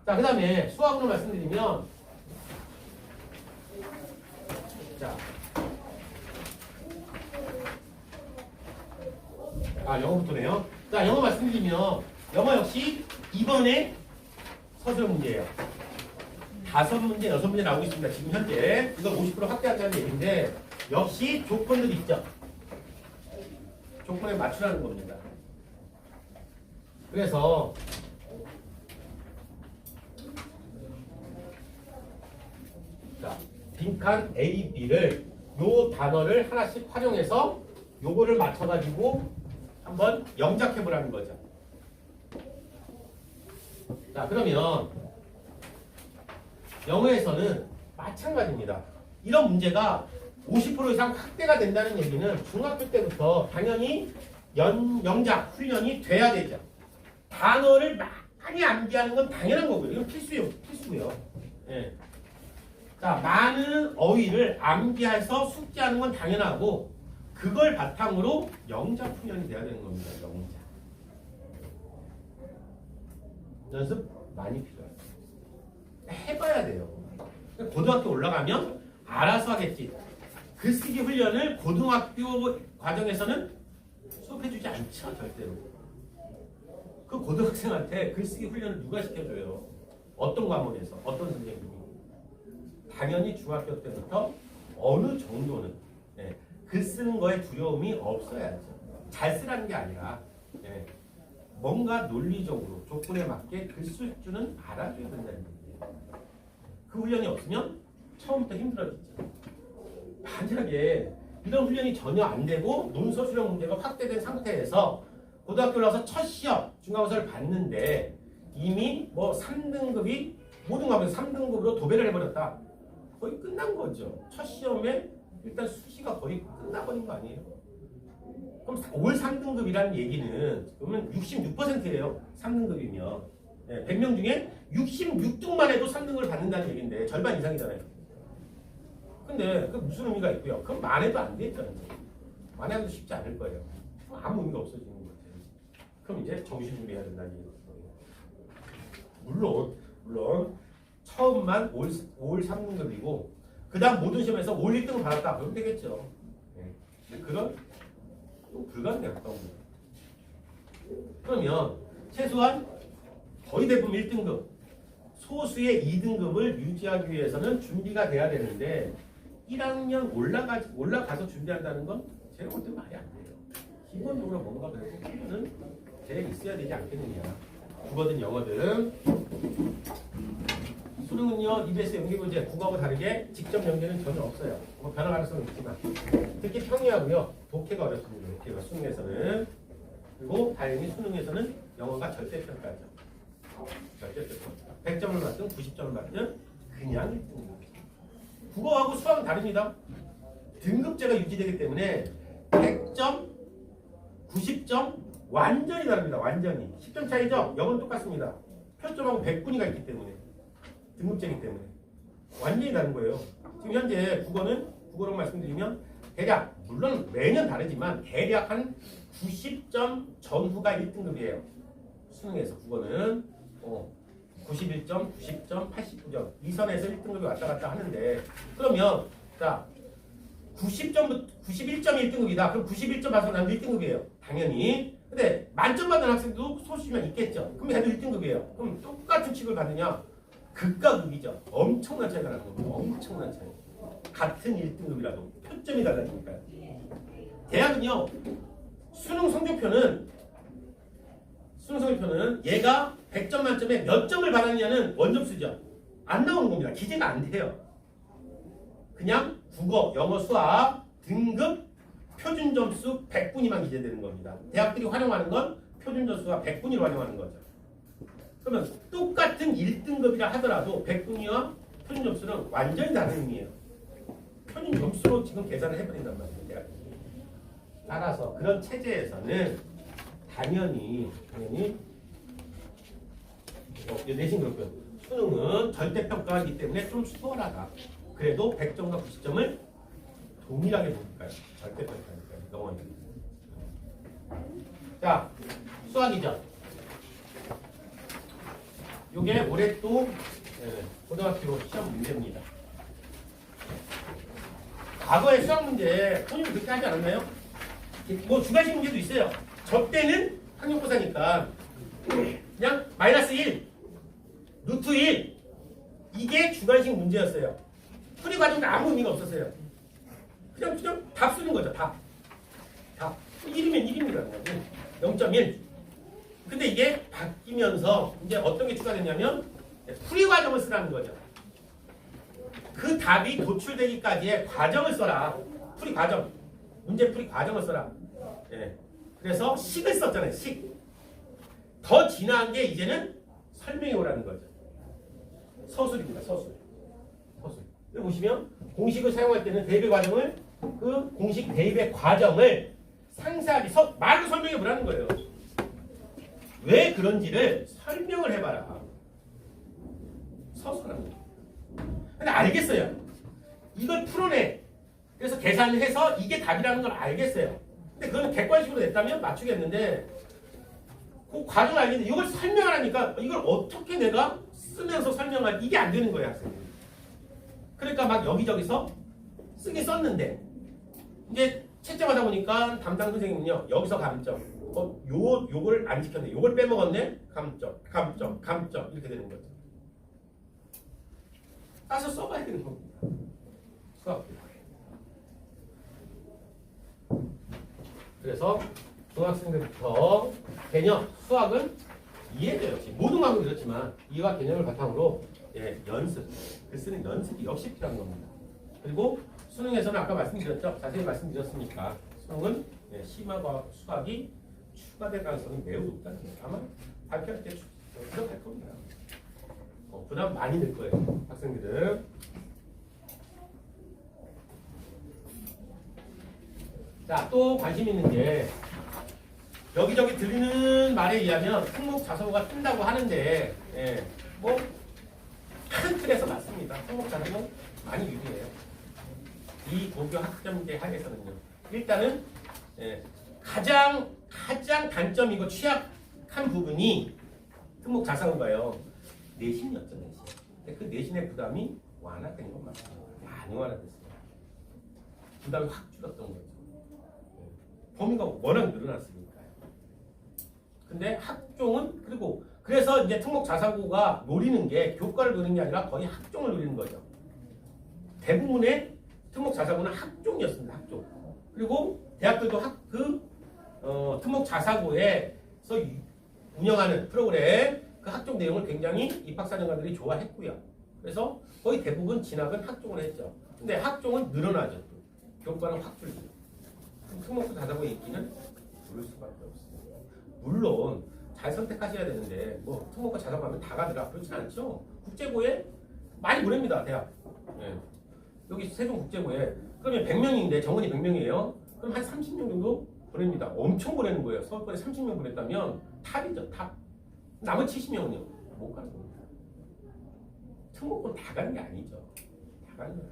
자, 그 다음에 수학으로 말씀드리면 자, 영어부터네요. 자, 영어 말씀드리면 영어 역시 이번에 서술 문제예요. 5문제, 6문제 나오고 있습니다. 지금 현재 이거 50% 확대한다는 얘기인데 역시 조건들이 있죠. 조건에 맞추라는 겁니다. 그래서 자, 빈칸 A, B를 요 단어를 하나씩 활용해서 요거를 맞춰가지고 한번 영작해보라는 거죠. 자, 그러면 영어에서는 마찬가지입니다. 이런 문제가 50% 이상 확대가 된다는 얘기는 중학교 때부터 당연히 영작 훈련이 돼야 되죠. 단어를 많이 암기하는 건 당연한 거고요. 이건 필수고요. 예. 자, 많은 어휘를 암기해서 숙지하는 건 당연하고 그걸 바탕으로 영작 훈련이 돼야 되는 겁니다. 영작. 연습 많이 필요해요. 해봐야 돼요. 고등학교 올라가면 알아서 하겠지. 글쓰기 훈련을 고등학교 과정에서는 수업해주지 않죠. 절대로. 그 고등학생한테 글쓰기 훈련을 누가 시켜줘요? 어떤 과목에서? 어떤 선생님이? 당연히 중학교 때부터 어느 정도는 글 쓰는 거에 두려움이 없어야죠. 잘 쓰라는 게 아니라 뭔가 논리적으로 조건에 맞게 글 쓸 줄은 알아줘야 된다는 얘기예요. 그 훈련이 없으면 처음부터 힘들어지죠. 만약에 이런 훈련이 전혀 안 되고 논서 수령 문제가 확대된 상태에서 고등학교 나와서 첫 시험 중간고사를 봤는데 이미 뭐 3등급이 모든 과목에서 3등급으로 도배를 해버렸다. 거의 끝난 거죠. 첫 시험에 일단 수시가 거의 끝나버린 거 아니에요? 그럼 올 3등급이라는 얘기는 그러면 66%예요. 3등급이면 100명 중에 66등만 해도 3등급을 받는다는 얘기인데 절반 이상이잖아요. 근데 그 무슨 의미가 있고요? 그럼 만해도 안 되잖아요. 만해도 쉽지 않을 거예요. 아무 의미가 없어지는 것 같아요. 그럼 이제 정신 준비해야 된다는 얘기예요. 물론 처음만 올 3등급이고 그 다음 모든 시험에서 올 1등을 받았다. 그러면 되겠죠. 근데 그건 불가능에 가까운 거예요. 그러면 최소한 거의 대부분 1등급, 소수의 2등급을 유지하기 위해서는 준비가 돼야 되는데 1학년 올라가서 준비한다는 건 제가 볼 때 말이 안 돼요. 기본적으로 뭔가 그래도 기본은 제가 있어야 되지 않겠느냐. 국어든 영어든 수능은요 EBS 연계문제 국어하고 다르게 직접 연계는 전혀 없어요. 뭐 변화 가능성은 있지만 특히 평이하고요 독해가 어렵습니다. 독해가 수능에서는. 그리고 다행히 수능에서는 영어가 절대평가죠. 절대평가. 100점을 받든 90점을 받든 그냥 1등입니다. 국어하고 수학은 다릅니다. 등급제가 유지되기 때문에 100점, 90점 완전히 다릅니다. 완전히. 10점 차이죠? 영어는 똑같습니다. 표점하고 100분위가 있기 때문에. 등급제이기 때문에. 완전히 다른 거예요. 지금 현재 국어로 말씀드리면 대략 물론 매년 다르지만 대략 한 90점 전후가 1등급이에요. 수능에서 국어는 91점, 90점, 89점 이 선에서 1등급이 왔다 갔다 하는데 그러면 자 90점부터 91점이 1등급이다. 그럼 91점 받아서 난 1등급이에요. 당연히. 근데 만점 받은 학생도 소수지만 있겠죠. 그럼 얘도 1등급이에요. 그럼 똑같은 취급을 받느냐? 극과 극이죠. 엄청난 차이가 나는 겁니다. 엄청난 차이. 같은 1등급이라도 표점이 달라지니까요. 대학은요. 수능 성적표는 얘가 100점 만점에 몇 점을 받았냐는 원점수죠. 안 나오는 겁니다. 기재가 안 돼요. 그냥 국어, 영어, 수학 등급 표준 점수 100분위만 기재되는 겁니다. 대학들이 활용하는 건 표준 점수가 100분위를 활용하는 거죠. 그러면 똑같은 1등급이라 하더라도 100분위와 표준 점수는 완전히 다른 의미예요. 표준 점수로 지금 계산을 해버린단 말이에요. 대학들이. 따라서 그런 체제에서는 당연히 내신 그렇고요. 수능은 절대평가이기 때문에 좀 수월하다. 그래도 100점과 90점을 동일하게 보니까요. 절대평가니까요. 영원히. 자, 수학이죠. 요게 올해 또 고등학교 시험 문제입니다. 과거의 수학 문제 본인은 그렇게 하지 않았나요? 뭐 주관식 문제도 있어요. 저 때는 학력고사니까 그냥 마이너스 1, 루트 1 이게 주관식 문제였어요. 풀이 과정도 아무 의미가 없었어요. 그냥 답 쓰는 거죠. 답. 1이면 1입니다. 0.1. 근데 이게 바뀌면서 이제 어떤 게 추가됐냐면 풀이 과정을 쓰라는 거죠. 그 답이 도출되기까지의 과정을 써라. 풀이 과정. 문제 풀이 과정을 써라. 예. 그래서 식을 썼잖아요. 식. 더 진화한 게 이제는 설명해 오라는 거죠. 서술입니다. 서술. 여기 보시면 공식을 사용할 때는 대입의 과정을 그 공식 대입의 과정을 상세하게 말로 설명해 보라는 거예요. 왜 그런지를 설명을 해봐라. 서술하는 거예요. 근데 알겠어요. 이걸 풀어내. 그래서 계산을 해서 이게 답이라는 걸 알겠어요. 근데 그거는 객관식으로 냈다면 맞추겠는데 그 과정을 알겠는데 이걸 설명하라니까 이걸 어떻게 내가 쓰면서 설명할 이게 안 되는 거예요. 학생들이. 그러니까 막 여기저기서 쓰긴 썼는데 이제 채점하다 보니까 담당 선생님은요 여기서 감점 요걸 안 지켰네 요걸 빼먹었네 감점 이렇게 되는 거죠. 따서 써봐야 되는 겁니다. 수학. 그래서 중학생들부터 개념 수학은 이해돼요. 모든 과목이 그렇지만 이해와 개념을 바탕으로 연습, 글 쓰는 연습이 역시 필요한 겁니다. 그리고 수능에서는 아까 말씀드렸죠. 자세히 말씀드렸으니까 수능은 심화과 수학이 추가될 가능성이 매우 높다는 거예요. 아마 발표할 때 부담할 겁니다. 부담 많이 늘 거예요. 학생들은. 자, 또 관심 있는 게 여기저기 들리는 말에 의하면 특목 자소가 뜬다고 하는데 뭐 큰 틀에서 맞습니다. 특목 자소는 많이 유리해요. 이 고교 학점제 하에서는요. 일단은 가장 단점이고 취약한 부분이 특목 자사고가요. 내신이었죠. 내신. 근데 그 내신의 부담이 완화된 건 맞습니다. 많이 완화됐어요. 부담이 확 줄었던 거죠. 범위가 워낙 늘어났으니까요. 근데 학종은 그래서 이제 특목 자사고가 노리는 게 교과를 노리는 게 아니라 거의 학종을 노리는 거죠. 대부분의 특목 자사고는 학종이었습니다. 학종. 그리고 대학들도 특목 자사고에서 운영하는 프로그램 그 학종 내용을 굉장히 입학사정관들이 좋아했고요. 그래서 거의 대부분 진학은 학종을 했죠. 근데 학종은 늘어나죠. 교과는 확 줄죠. 특목 자사고의 인기는 줄을 수밖에 없습니다. 물론 잘 선택하셔야 되는데 뭐 특목과 자사고 하면 다 가더라 그렇진 않죠. 국제고에 많이 보냅니다. 대학. 여기 세종국제고에 그러면 100명인데 정원이 100명이에요. 그럼 한 30명 정도 보냅니다. 엄청 보내는 거예요. 서울권에 30명 보냈다면 탑이죠. 탑. 나머지 70명은요. 못 가는 겁니다. 특목권 다 가는 게 아니죠. 다 가는 거예요.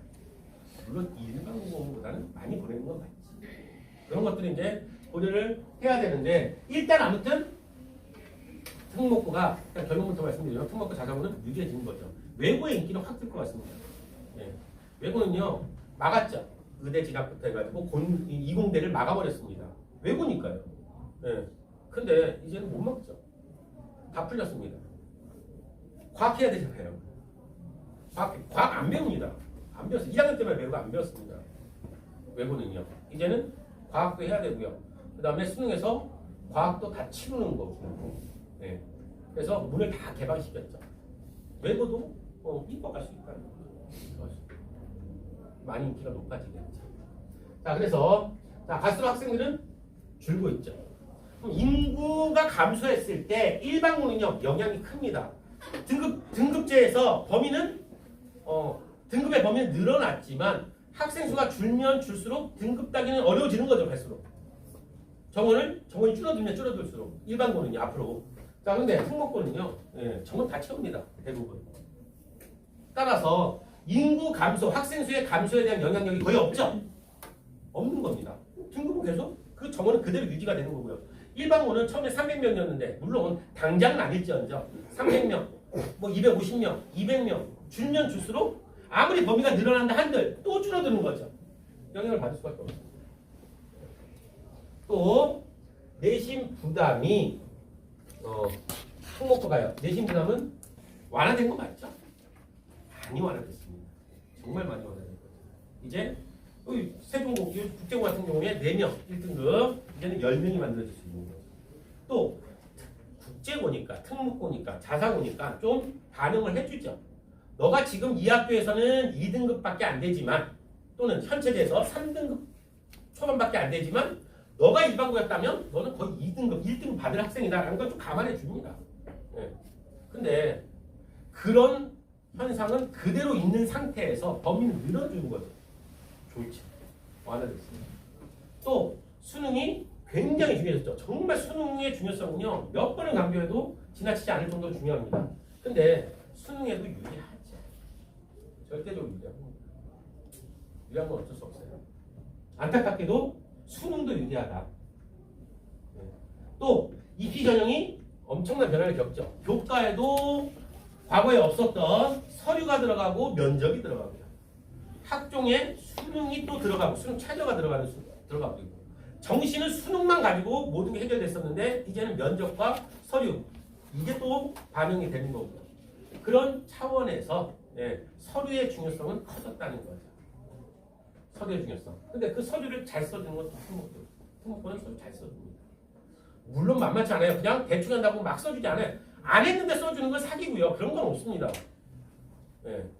물론 일반 공무원보다는 많이 보내는 건 맞지. 그런 것들을 이제 고려를 해야 되는데 일단 아무튼 특목고가 결론부터 말씀드리면 특목고 자사고는 유리해지는 거죠. 외고의 인기는 확 들 것 같습니다. 예. 외고는요 막았죠. 의대 진학부터 해가지고 이공대를 막아버렸습니다. 외고니까요. 예. 근데 이제는 못 막죠. 다 풀렸습니다. 과학해야 되잖아요. 과학 안 배웁니다. 안 배웠어요. 1학년 때만 배우고 안 배웠습니다. 외고는요. 이제는 과학도 해야 되고요. 그 다음에 수능에서 과학도 다 치르는 거고. 네. 그래서 문을 다 개방시켰죠. 외고도 이과갈 수 있다는 거죠. 많이 인기가 높아지겠죠. 자, 그래서 갈수록 학생들은 줄고 있죠. 그럼 인구가 감소했을 때 일반고는요 영향이 큽니다. 등급제에서 범위는 등급의 범위는 늘어났지만 학생 수가 줄면 줄수록 등급 따기는 어려워지는 거죠. 갈수록 정원이 줄어들면 줄어들수록 일반고는요 앞으로. 자, 근데 특목고는요 정원 다 채웁니다. 대부분. 따라서 인구 감소, 학생 수의 감소에 대한 영향력이 거의 없죠. 없는 겁니다. 등급은 계속 그 정원은 그대로 유지가 되는 거고요. 일반고는 처음에 300명이었는데 물론 당장은 아닐지언정 300명, 뭐 250명, 200명 줄면 줄수록 아무리 범위가 늘어난다 한들 또 줄어드는 거죠. 영향을 받을 수밖에 없어요. 또 내신 부담이 특목고가요. 내신 부담은 완화된 거 맞죠? 많이 완화됐습니다. 정말 많이 완화된 거죠. 이제 세종고, 국제고 같은 경우에 4명 1등급 이제는 10명이 만들어질 수 있는 거죠. 또 국제고니까 특목고니까 자사고니까 좀 반응을 해주죠. 너가 지금 이 학교에서는 2등급밖에 안 되지만 또는 현체제에서 3등급 초반밖에 안 되지만 너가 일반고였다면 너는 거의 2등급, 1등급 받을 학생이다라는 걸 좀 감안해 줍니다. 네. 근데 그런 현상은 그대로 있는 상태에서 범위를 늘어주는 거죠. 좋지. 완화됐습니다. 또 수능이 굉장히 중요했죠. 정말 수능의 중요성은요. 몇 번을 강조해도 지나치지 않을 정도로 중요합니다. 근데 수능에도 유리하죠. 절대적으로 유리합니다. 유리한 건 어쩔 수 없어요. 안타깝게도 수능도 유리하다. 또 입시 전형이 엄청난 변화를 겪죠. 교과에도 과거에 없었던 서류가 들어가고 면접이 들어가고요. 학종에 수능이 또 들어가고 수능 최저가 들어가고 있고 정시는 수능만 가지고 모든 게 해결됐었는데 이제는 면접과 서류 이게 또 반영이 되는 거고요. 그런 차원에서 서류의 중요성은 커졌다는 거죠. 서류의 중요성. 근데 그 서류를 잘 써주는 것도 특목고는 서류 잘 써줍니다. 물론 만만치 않아요. 그냥 대충 한다고 막 써주지 않아요. 안 했는데 써주는 건 사기고요. 그런 건 없습니다.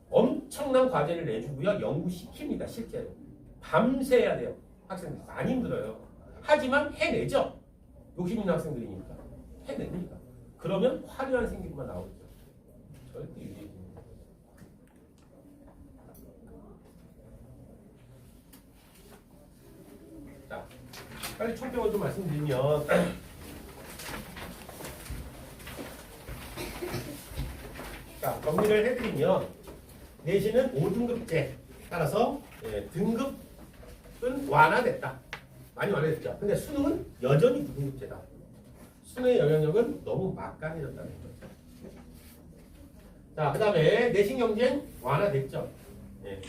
엄청난 과제를 내주고요. 연구시킵니다. 실제로. 밤새 해야 돼요. 학생들이 많이 힘들어요. 하지만 해내죠. 욕심 있는 학생들이니까. 해냅니다. 그러면 화려한 생기부가 나오죠. 절대 유리해집니다. 자, 빨리 총평을 좀 말씀드리면 자, 정리를 해드리면 내신은 5등급제 따라서 등급은 완화됐다. 많이 완화됐죠. 근데 수능은 여전히 9등급제다. 수능의 영향력은 너무 막강해졌다는 거죠. 자, 그 다음에 내신 경쟁 완화됐죠.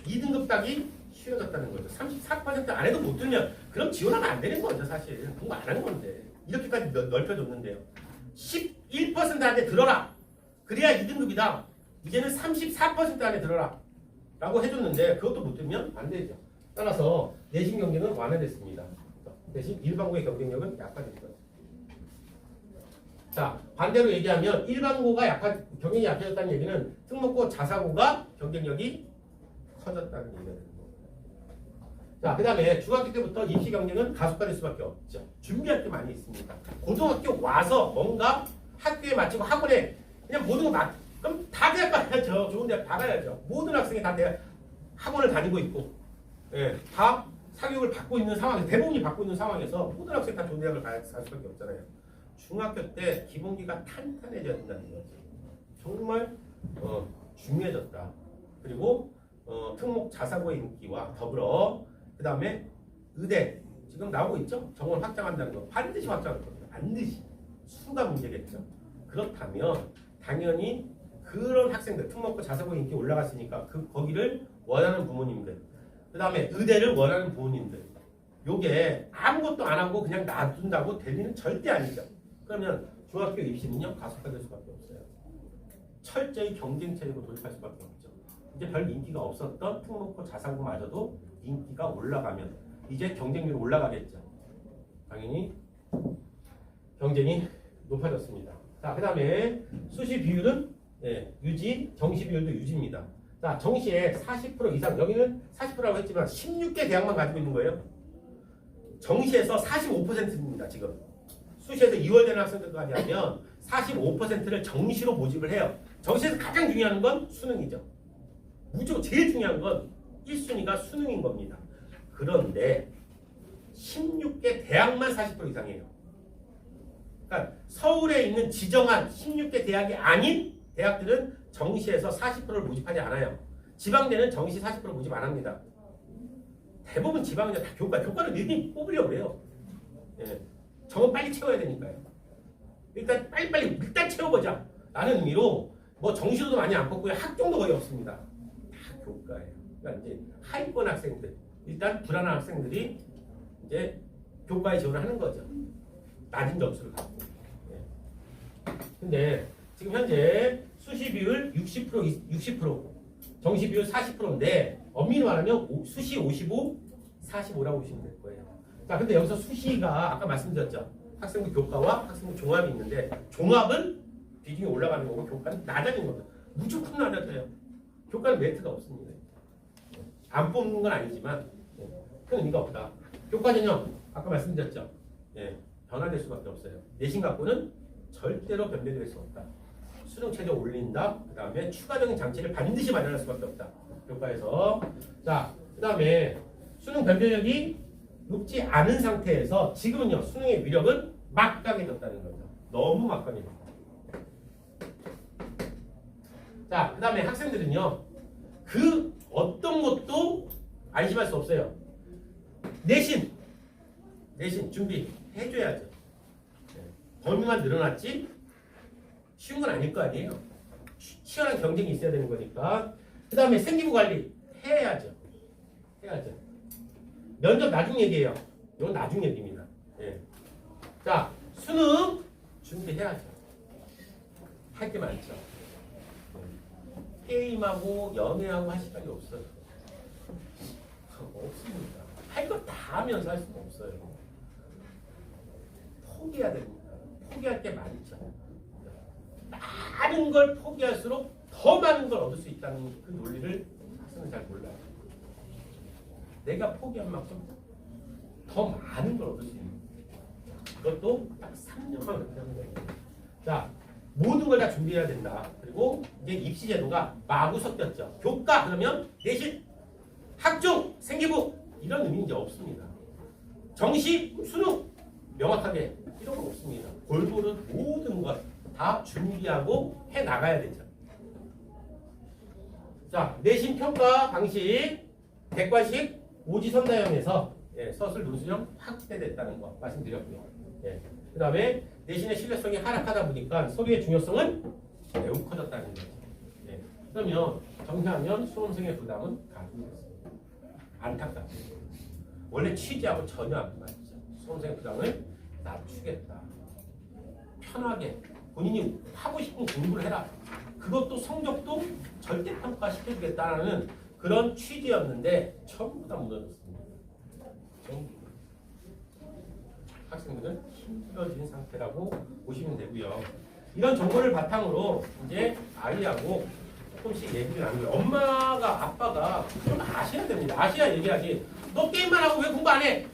2등급 따기 쉬워졌다는 거죠. 34% 안에도 못 들면 그럼 지원하면 안 되는 거죠. 사실 공부 안 한 건데 이렇게까지 넓혀줬는데요. 11% 안에 들어라. 그래야 2등급이다. 이제는 34% 안에 들어라. 라고 해줬는데 그것도 못 들면 안 되죠. 따라서 내신 경쟁은 완화됐습니다. 대신 일반고의 경쟁력은 약화된 거죠. 자, 반대로 얘기하면 일반고가 경쟁이 약해졌다는 얘기는 특목고 자사고가 경쟁력이 커졌다는 얘기가 되는 거예요. 자, 그 다음에 중학교 때부터 입시 경쟁은 가속화될 수밖에 없죠. 준비할 게 많이 있습니다. 고등학교 와서 뭔가 학교에 마치고 학원에 그냥 모든 거 그럼 다 대학 가야죠. 좋은 대학 다 가야죠. 모든 학생이 다 대학 학원을 다니고 있고 다 사교육을 받고 있는 상황에서 대부분이 받고 있는 상황에서 모든 학생이 다 좋은 대학을 갈 수밖에 없잖아요. 중학교 때 기본기가 탄탄해져야 된다는 거죠. 정말 중요해졌다. 그리고 특목 자사고의 인기와 더불어 그 다음에 의대 지금 나오고 있죠? 정원 확장한다는 거 반드시 확장할 겁니다. 반드시 수가 문제겠죠. 그렇다면 당연히 그런 학생들 특목고 자사고 인기 올라갔으니까 거기를 원하는 부모님들 그 다음에 의대를 원하는 부모님들 요게 아무것도 안 하고 그냥 놔둔다고 될 일은 절대 아니죠. 그러면 중학교 입시는요 가속화될 수밖에 없어요. 철저히 경쟁 체제로 돌입할 수밖에 없죠. 이제 별 인기가 없었던 특목고 자사고마저도 인기가 올라가면 이제 경쟁률이 올라가겠죠. 당연히 경쟁이 높아졌습니다. 자, 그 다음에 수시 비율은 유지, 정시 비율도 유지입니다. 자, 정시에 40% 이상, 여기는 40%라고 했지만 16개 대학만 가지고 있는 거예요. 정시에서 45%입니다, 지금. 수시에서 2월 되는 학생들까지 하면 45%를 정시로 모집을 해요. 정시에서 가장 중요한 건 수능이죠. 무조건 제일 중요한 건 1순위가 수능인 겁니다. 그런데 16개 대학만 40% 이상이에요. 그러니까 서울에 있는 지정한 16개 대학이 아닌 대학들은 정시에서 40%를 모집하지 않아요. 지방대는 정시 40% 모집 안 합니다. 대부분 지방은 다 교과를 미리 뽑으려고 해요. 예. 정원 빨리 채워야 되니까요. 일단 빨리빨리 일단 채워보자 라는 의미로 뭐 정시로도 많이 안 뽑고요. 학종도 거의 없습니다. 다 교과예요. 그러니까 이제 하위권 학생들 일단 불안한 학생들이 이제 교과에 지원을 하는 거죠. 낮은 점수를 갖고. 예. 근데 지금 현재 수시 비율 60%, 정시 비율 40%인데 엄밀히 말하면 수시 55, 45라고 보시면 될 거예요. 자, 근데 여기서 수시가 아까 말씀드렸죠. 학생부 교과와 학생부 종합이 있는데 종합은 비중이 올라가는 거고 교과는 낮아지는 겁니다. 무조건 낮아져요. 교과는 메리트가 없습니다. 안 뽑는 건 아니지만 큰 의미가 없다. 교과 전형 아까 말씀드렸죠. 예, 변화될 수밖에 없어요. 내신 갖고는 절대로 변별될 수 없다. 수능 최저 올린다. 그 다음에 추가적인 장치를 반드시 마련할 수밖에 없다. 교과에서. 자, 그 다음에 수능 변별력이 높지 않은 상태에서 지금은요 수능의 위력은 막강해졌다는 거죠. 너무 막강해졌다. 자, 그 다음에 학생들은요 그 어떤 것도 안심할 수 없어요. 내신 준비해줘야죠. 범위만 늘어났지 쉬운 건 아닐 거 아니에요. 치열한 경쟁이 있어야 되는 거니까. 그 다음에 생기부 관리 해야죠. 면접 나중 얘기예요. 이건 나중 얘기입니다. 예. 자, 수능 준비해야죠. 할 게 많죠. 게임하고 연애하고 할 시간이 없어요. 없습니다. 할 거 다 하면서 할 수가 없어요. 포기해야 됩니다. 포기할 게 많죠. 많은 걸 포기할수록 더 많은 걸 얻을 수 있다는 그 논리를 학생은 잘 몰라요. 내가 포기한 만큼 더 많은 걸 얻을 수 있는 그것도 딱 3년만 그렇게 하는 거예요. 자, 모든 걸 다 준비해야 된다. 그리고 이제 입시 제도가 마구 섞였죠. 교과 그러면 내신, 학종, 생기부 이런 의미는 이제 없습니다. 정시, 수능 명확하게 이런 건 없습니다. 골고루 모든 것 다 준비하고 해 나가야 되죠. 자, 내신 평가 방식 객관식 오지선다형에서 서술 논술형 확대됐다는 거 말씀드렸고요. 그 다음에 내신의 신뢰성이 하락하다 보니까 서류의 중요성은 매우 커졌다는 거죠. 그러면 정리하면 수험생의 부담은 가중됐습니다. 안타깝습니다. 원래 취지하고 전혀 안 맞죠. 수험생의 부담을 낮추겠다. 편하게 본인이 하고 싶은 공부를 해라. 그것도 성적도 절대평가시켜주겠다는 그런 취지였는데 전부 다 무너졌습니다. 전부. 학생들은 힘들어진 상태라고 보시면 되고요. 이런 정보를 바탕으로 이제 아이하고 조금씩 얘기를 나누고요. 엄마가 아빠가 좀 아셔야 됩니다. 아셔야 얘기하지. 너 게임만 하고 왜 공부 안 해?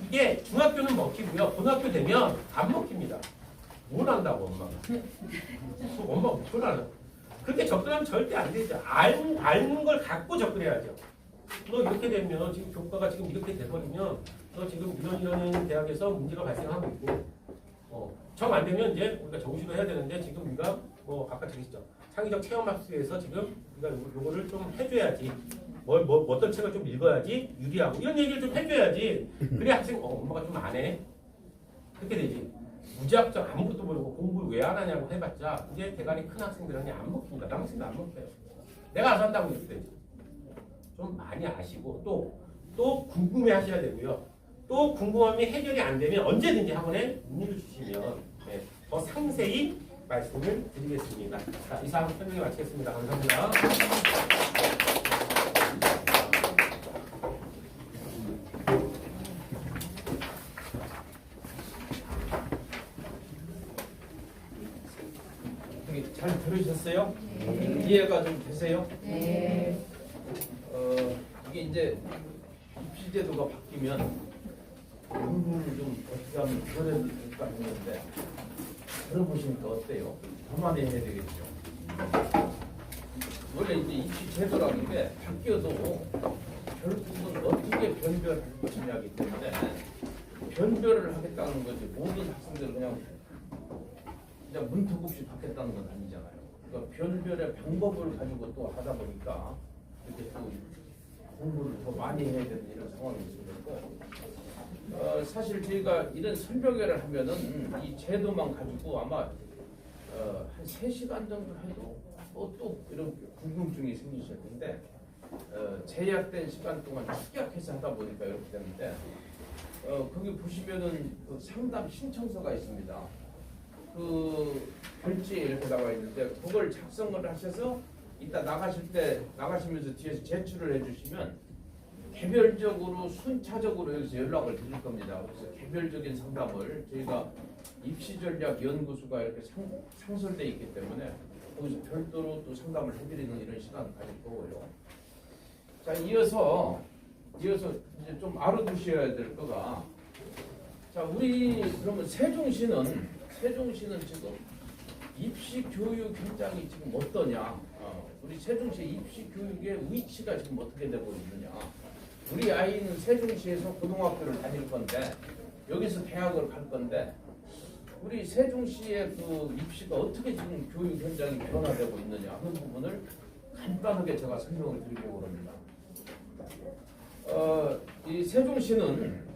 이게 중학교는 먹히고요. 고등학교 되면 안 먹힙니다. 뭘 한다고 엄마가. 엄마가 뭘 하나. 그렇게 접근하면 절대 안 되죠. 아는 걸 갖고 접근해야죠. 너 이렇게 되면 지금 교과가 지금 이렇게 돼버리면 너 지금 이런 대학에서 문제가 발생하고 있고 정 안 되면 이제 우리가 정시로 해야 되는데 지금 우리가 뭐 아까 저기있죠. 창의적 체험학습에서 지금 우리가 요거를 좀 해줘야지. 어떤 책을 좀 읽어야지 유리하고 이런 얘기를 좀 해줘야지. 그래 학생 엄마가 좀 안 해. 그렇게 되지. 무지학적 아무것도 모르고 공부를 왜 안 하냐고 해봤자 이제 대가리 큰 학생들은 안 먹힌다. 남학생도 안 먹혀요. 내가 알아서 한다고 이렇게 되지. 좀 많이 아시고 또 궁금해 하셔야 되고요. 또 궁금함이 해결이 안 되면 언제든지 학원에 문의를 주시면 네, 더 상세히 말씀을 드리겠습니다. 자, 이상 설명을 마치겠습니다. 감사합니다. 잘 들으셨어요? 이해가 좀 되세요? 네. 이게 이제 입시제도가 바뀌면 공부를 좀 어떻게 하면 덜해야 될까 했는데 들어보시니까 어때요? 더 많이 해야 되겠죠? 원래 이제 입시제도라는 게 바뀌어도 결국은 어떻게 변별할 것이냐기 때문에 변별을 하겠다는 거지 모든 학생들을 그냥 문턱 없이 받겠다는 건 아니잖아요. 그러니까 변별의 방법을 가지고 또 하다 보니까 이렇게 또 공부를 더 많이 해야 되는 이런 상황이 생겼고 사실 저희가 이런 설명회를 하면은 이 제도만 가지고 아마 한 3시간 정도 해도 또 이런 궁금증이 생기실 텐데 제약된 시간 동안 축약해서 하다 보니까 이렇게 되는데 거기 보시면은 그 상담 신청서가 있습니다. 그 별지에 이렇게 나와 있는데 그걸 작성을 하셔서 이따 나가시면서 뒤에서 제출을 해주시면 개별적으로 순차적으로 여기서 연락을 드릴 겁니다. 그래서 개별적인 상담을 저희가 입시전략연구소가 이렇게 상설되어 있기 때문에 거기서 별도로 또 상담을 해드리는 이런 시간을 가질 거고요. 자, 이어서 이제 좀 알아두셔야 될 거가 자, 우리 그러면 세종시는 지금 입시 교육 현장이 지금 어떠냐? 우리 세종시 입시 교육의 위치가 지금 어떻게 되고 있느냐? 우리 아이는 세종시에서 고등학교를 다닐 건데 여기서 대학을 갈 건데 우리 세종시의 그 입시가 어떻게 지금 교육 현장이 변화되고 있느냐 하는 부분을 간단하게 제가 설명을 드리려고 합니다. 이 세종시는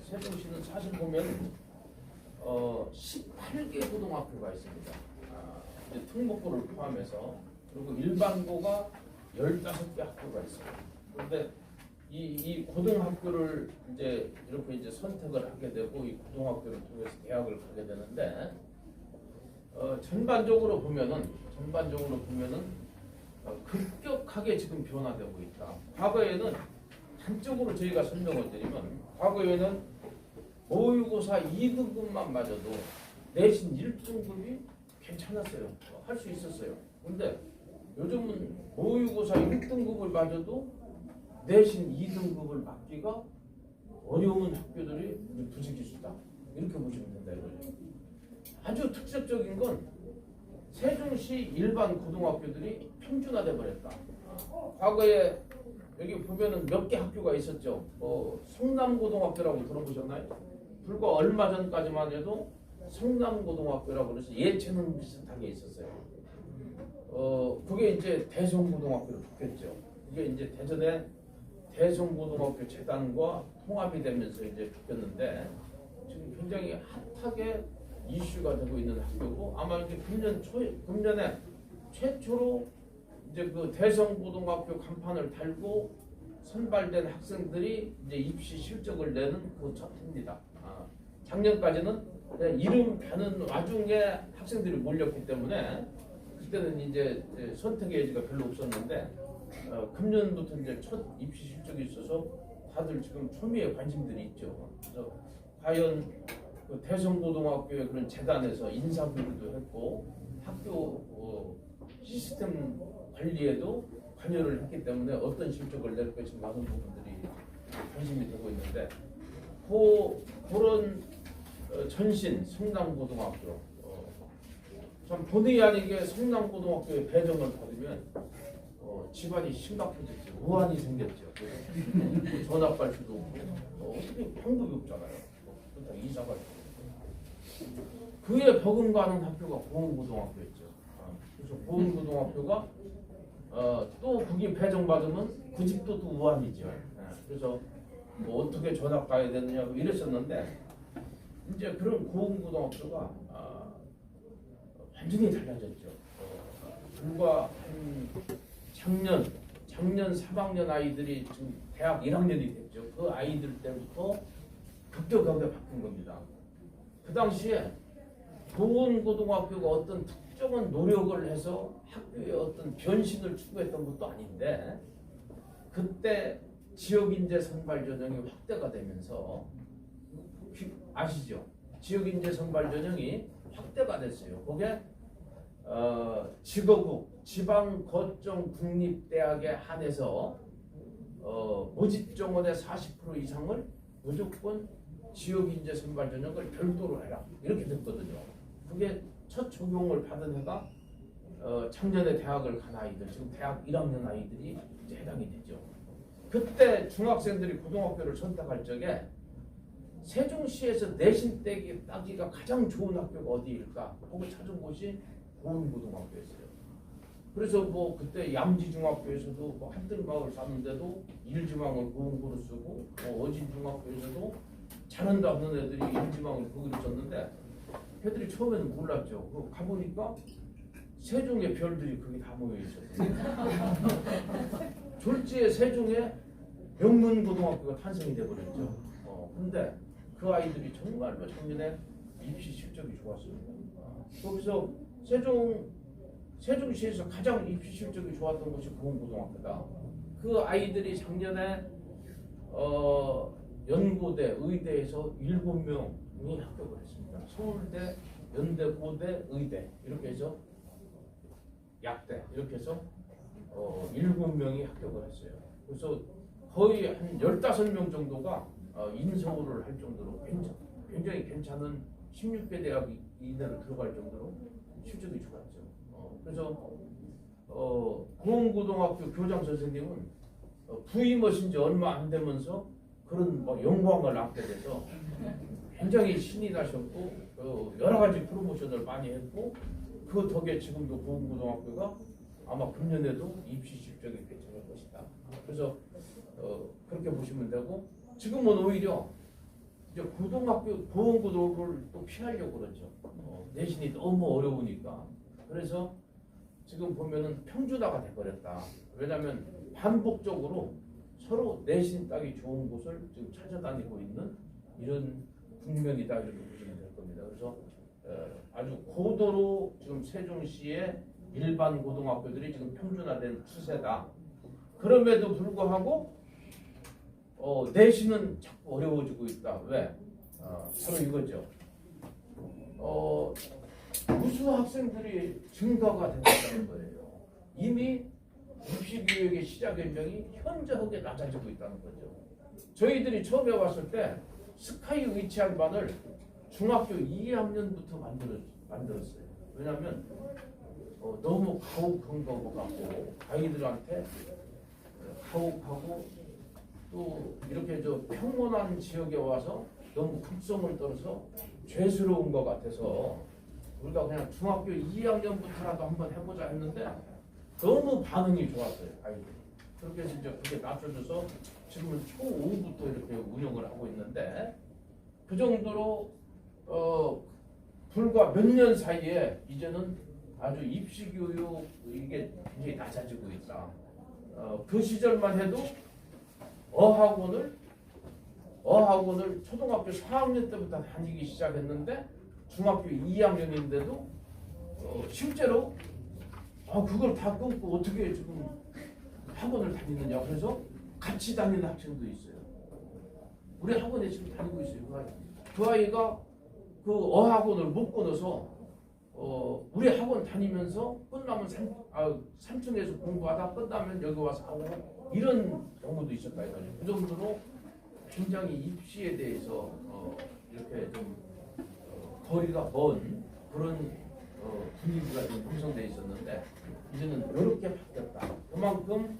사실 보면 18개 고등학교가 있습니다. 이제 특목고를 포함해서 그리고 일반고가 15개 학교가 있습니다. 그런데 이 고등학교를 이제 이렇게 선택을 하게 되고 이 고등학교를 통해서 대학을 가게 되는데 전반적으로 보면은 급격하게 지금 변화되고 있다. 과거에는 단적으로 저희가 설명을 드리면 과거에는 모의고사 2등급만 맞아도 내신 1등급이 괜찮았어요. 할 수 있었어요. 근데 요즘은 모의고사 1등급을 맞아도 내신 2등급을 맞기가 어려운 학교들이 부지기수다. 이렇게 보시면 된다 이거죠. 아주 특색적인 건 세종시 일반 고등학교들이 평준화돼 버렸다. 과거에 여기 보면은 몇 개 학교가 있었죠. 성남고등학교라고 들어보셨나요? 불과 얼마 전까지만 해도 성남고등학교라고 그래서 예체능 비슷하게 있었어요. 그게 이제 대성고등학교로 바뀌었죠. 이게 이제 대전에 대성고등학교 재단과 통합이 되면서 이제 바뀌었는데 지금 굉장히 핫하게 이슈가 되고 있는 학교고 아마 이제 금년에 최초로 이제 그 대성고등학교 간판을 달고 선발된 학생들이 이제 입시 실적을 내는 그 첫 해입니다. 작년까지는 그냥 이름 가는 와중에 학생들이 몰렸기 때문에 그때는 이제 선택의 여지가 별로 없었는데 금년부터 이제 첫 입시 실적이 있어서 다들 지금 초미의 관심들이 있죠. 그래서 과연 그 대성고등학교의 그런 재단에서 인사비도 했고 학교 시스템 관리에도 관여를 했기 때문에 어떤 실적을 낼 것인지 많은 부분들이 관심이 되고 있는데 그런 전신 성남고등학교 참 본의 아니게 성남고등학교에 배정을 받으면 집안이 심각해졌죠. 우환이 생겼죠. 전학 갈 수도 없고 어떻게 방법이 없잖아요. 그러다 이사가 그에 버금가는 학교가 공원고등학교였죠. 그래서 보은고등학교가 또 거기 배정받으면 그 집도 또 우함이죠. 그래서 뭐 어떻게 전학 가야 되느냐 이랬었는데 이제 그런 고은고등학교가 완전히 달라졌죠. 불과 한 작년 3학년 아이들이 지금 대학 1학년이 됐죠. 그 아이들 때부터 급격하게 바뀐 겁니다. 그 당시에 보은고등학교가 어떤 특정한 노력을 해서 학교의 어떤 변신을 추구했던 것도 아닌데 그때 지역인재 선발 전형이 확대가 되면서 아시죠? 지역인재 선발 전형이 확대가 됐어요. 그게 지거국 지방 거점 국립대학에 한해서 모집 정원의 40% 이상을 무조건 지역인재 선발 전형을 별도로 해라 이렇게 됐거든요. 그게 첫 적용을 받은 해가 작년에 대학을 간 아이들, 지금 대학 1학년 아이들이 이제 해당이 되죠. 그때 중학생들이 고등학교를 선택할 적에 세종시에서 내신 따기가 가장 좋은 학교가 어디일까? 그걸 찾은 곳이 보은고등학교였어요. 그래서 뭐 그때 양지중학교에서도 뭐 한뜰마을 사는데도 일지망을 보은고로 쓰고 뭐 어진중학교에서도 잘한다 하는 애들이 일지망을 거기로 썼는데 애들이 처음에는 몰랐죠. 그 가보니까 세종의 별들이 거기 다 모여 있었어요. 졸지에 세종에 명문고등학교가 탄생이 돼버렸죠. 근데 그 아이들이 정말로 작년에 입시 실적이 좋았습니다. 거기서 세종시에서 가장 입시 실적이 좋았던 곳이 보은고등학교다. 그 아이들이 작년에 연고대, 의대에서 7명이 합격을 했습니다. 서울대, 연대, 고대, 의대 이렇게 해서 약대 이렇게 해서 7명이 합격을 했어요. 그래서 거의 한 15명 정도가 인서울을 할 정도로 굉장히 괜찮은 16개 대학 이내로 들어갈 정도로 실적이 좋았죠. 그래서 보은고등학교 교장 선생님은 부임하신 지 얼마 안 되면서 그런 뭐 영광을 얻게 돼서 굉장히 신이 나셨고 여러 가지 프로모션을 많이 했고 그 덕에 지금도 보은고등학교가 아마 금년에도 입시 실적이 괜찮을 것이다. 그래서 그렇게 보시면 되고 지금은 오히려 이제 고등학교 보은고등학교를 또 피하려고 그러죠. 내신이 너무 어려우니까. 그래서 지금 보면은 평준화가 돼버렸다. 왜냐하면 반복적으로 서로 내신 따기 좋은 곳을 지금 찾아다니고 있는 이런 국면이다 이렇게 보시면 될 겁니다. 그래서 아주 고도로 지금 세종시의 일반 고등학교들이 지금 평준화된 추세다. 그럼에도 불구하고 내신은 자꾸 어려워지고 있다. 왜? 바로 이거죠. 우수 학생들이 증가가 된다는 거예요. 이미 입시교육의 시작 연령이 현저하게 낮아지고 있다는 거죠. 저희들이 처음에 왔을 때 스카이 위치한 반을 중학교 2학년부터 만들었어요. 왜냐하면 너무 가혹한 것 같고 아이들한테 가혹하고 또 이렇게 평온한 지역에 와서 너무 극성을 떨어서 죄스러운 것 같아서 우리가 그냥 중학교 2학년부터라도 한번 해보자 했는데 너무 반응이 좋았어요, 아이들이. 그렇게 해서 이제 그게 낮춰져서 지금은 초5부터 이렇게 운영을 하고 있는데 그 정도로 불과 몇 년 사이에 이제는 아주 입시 교육 이게 굉장히 낮아지고 있다. 그 시절만 해도 어학원을 초등학교 4학년 때부터 다니기 시작했는데 중학교 2학년인데도 실제로 그걸 다 끊고 어떻게 지금 학원을 다니느냐. 그래서 같이 다니는 학생도 있어요. 우리 학원에 지금 다니고 있어요. 그 아이가 그 어학원을 못 끊어서 우리 학원 다니면서 끝나면 3층에서 공부하다 끝나면 여기 와서 하고 이런 경우도 있었다 이거죠. 그 정도로 굉장히 입시에 대해서 이렇게 좀 거리가 먼 그런 분위기가 좀 형성돼 있었는데 이제는 이렇게 바뀌었다. 그만큼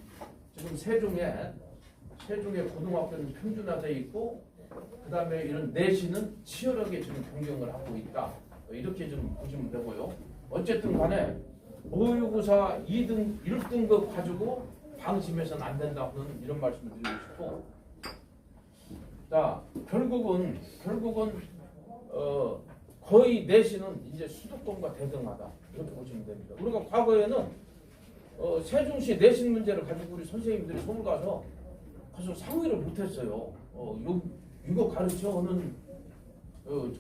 지금 세종의 고등학교는 평준화돼 있고 그 다음에 이런 내신은 치열하게 지금 경쟁을 하고 있다. 이렇게 좀 보시면 되고요. 어쨌든 간에 모의고사 2등 1등급 가지고 방심해서는 안 된다는 이런 말씀을 드리고 싶고, 자 결국은 거의 내신은 이제 수도권과 대등하다 이렇게 보시면 됩니다. 우리가 과거에는 세종시 내신 문제를 가지고 우리 선생님들이 서울 가서 상의를 못했어요. 이거 가르쳐 하는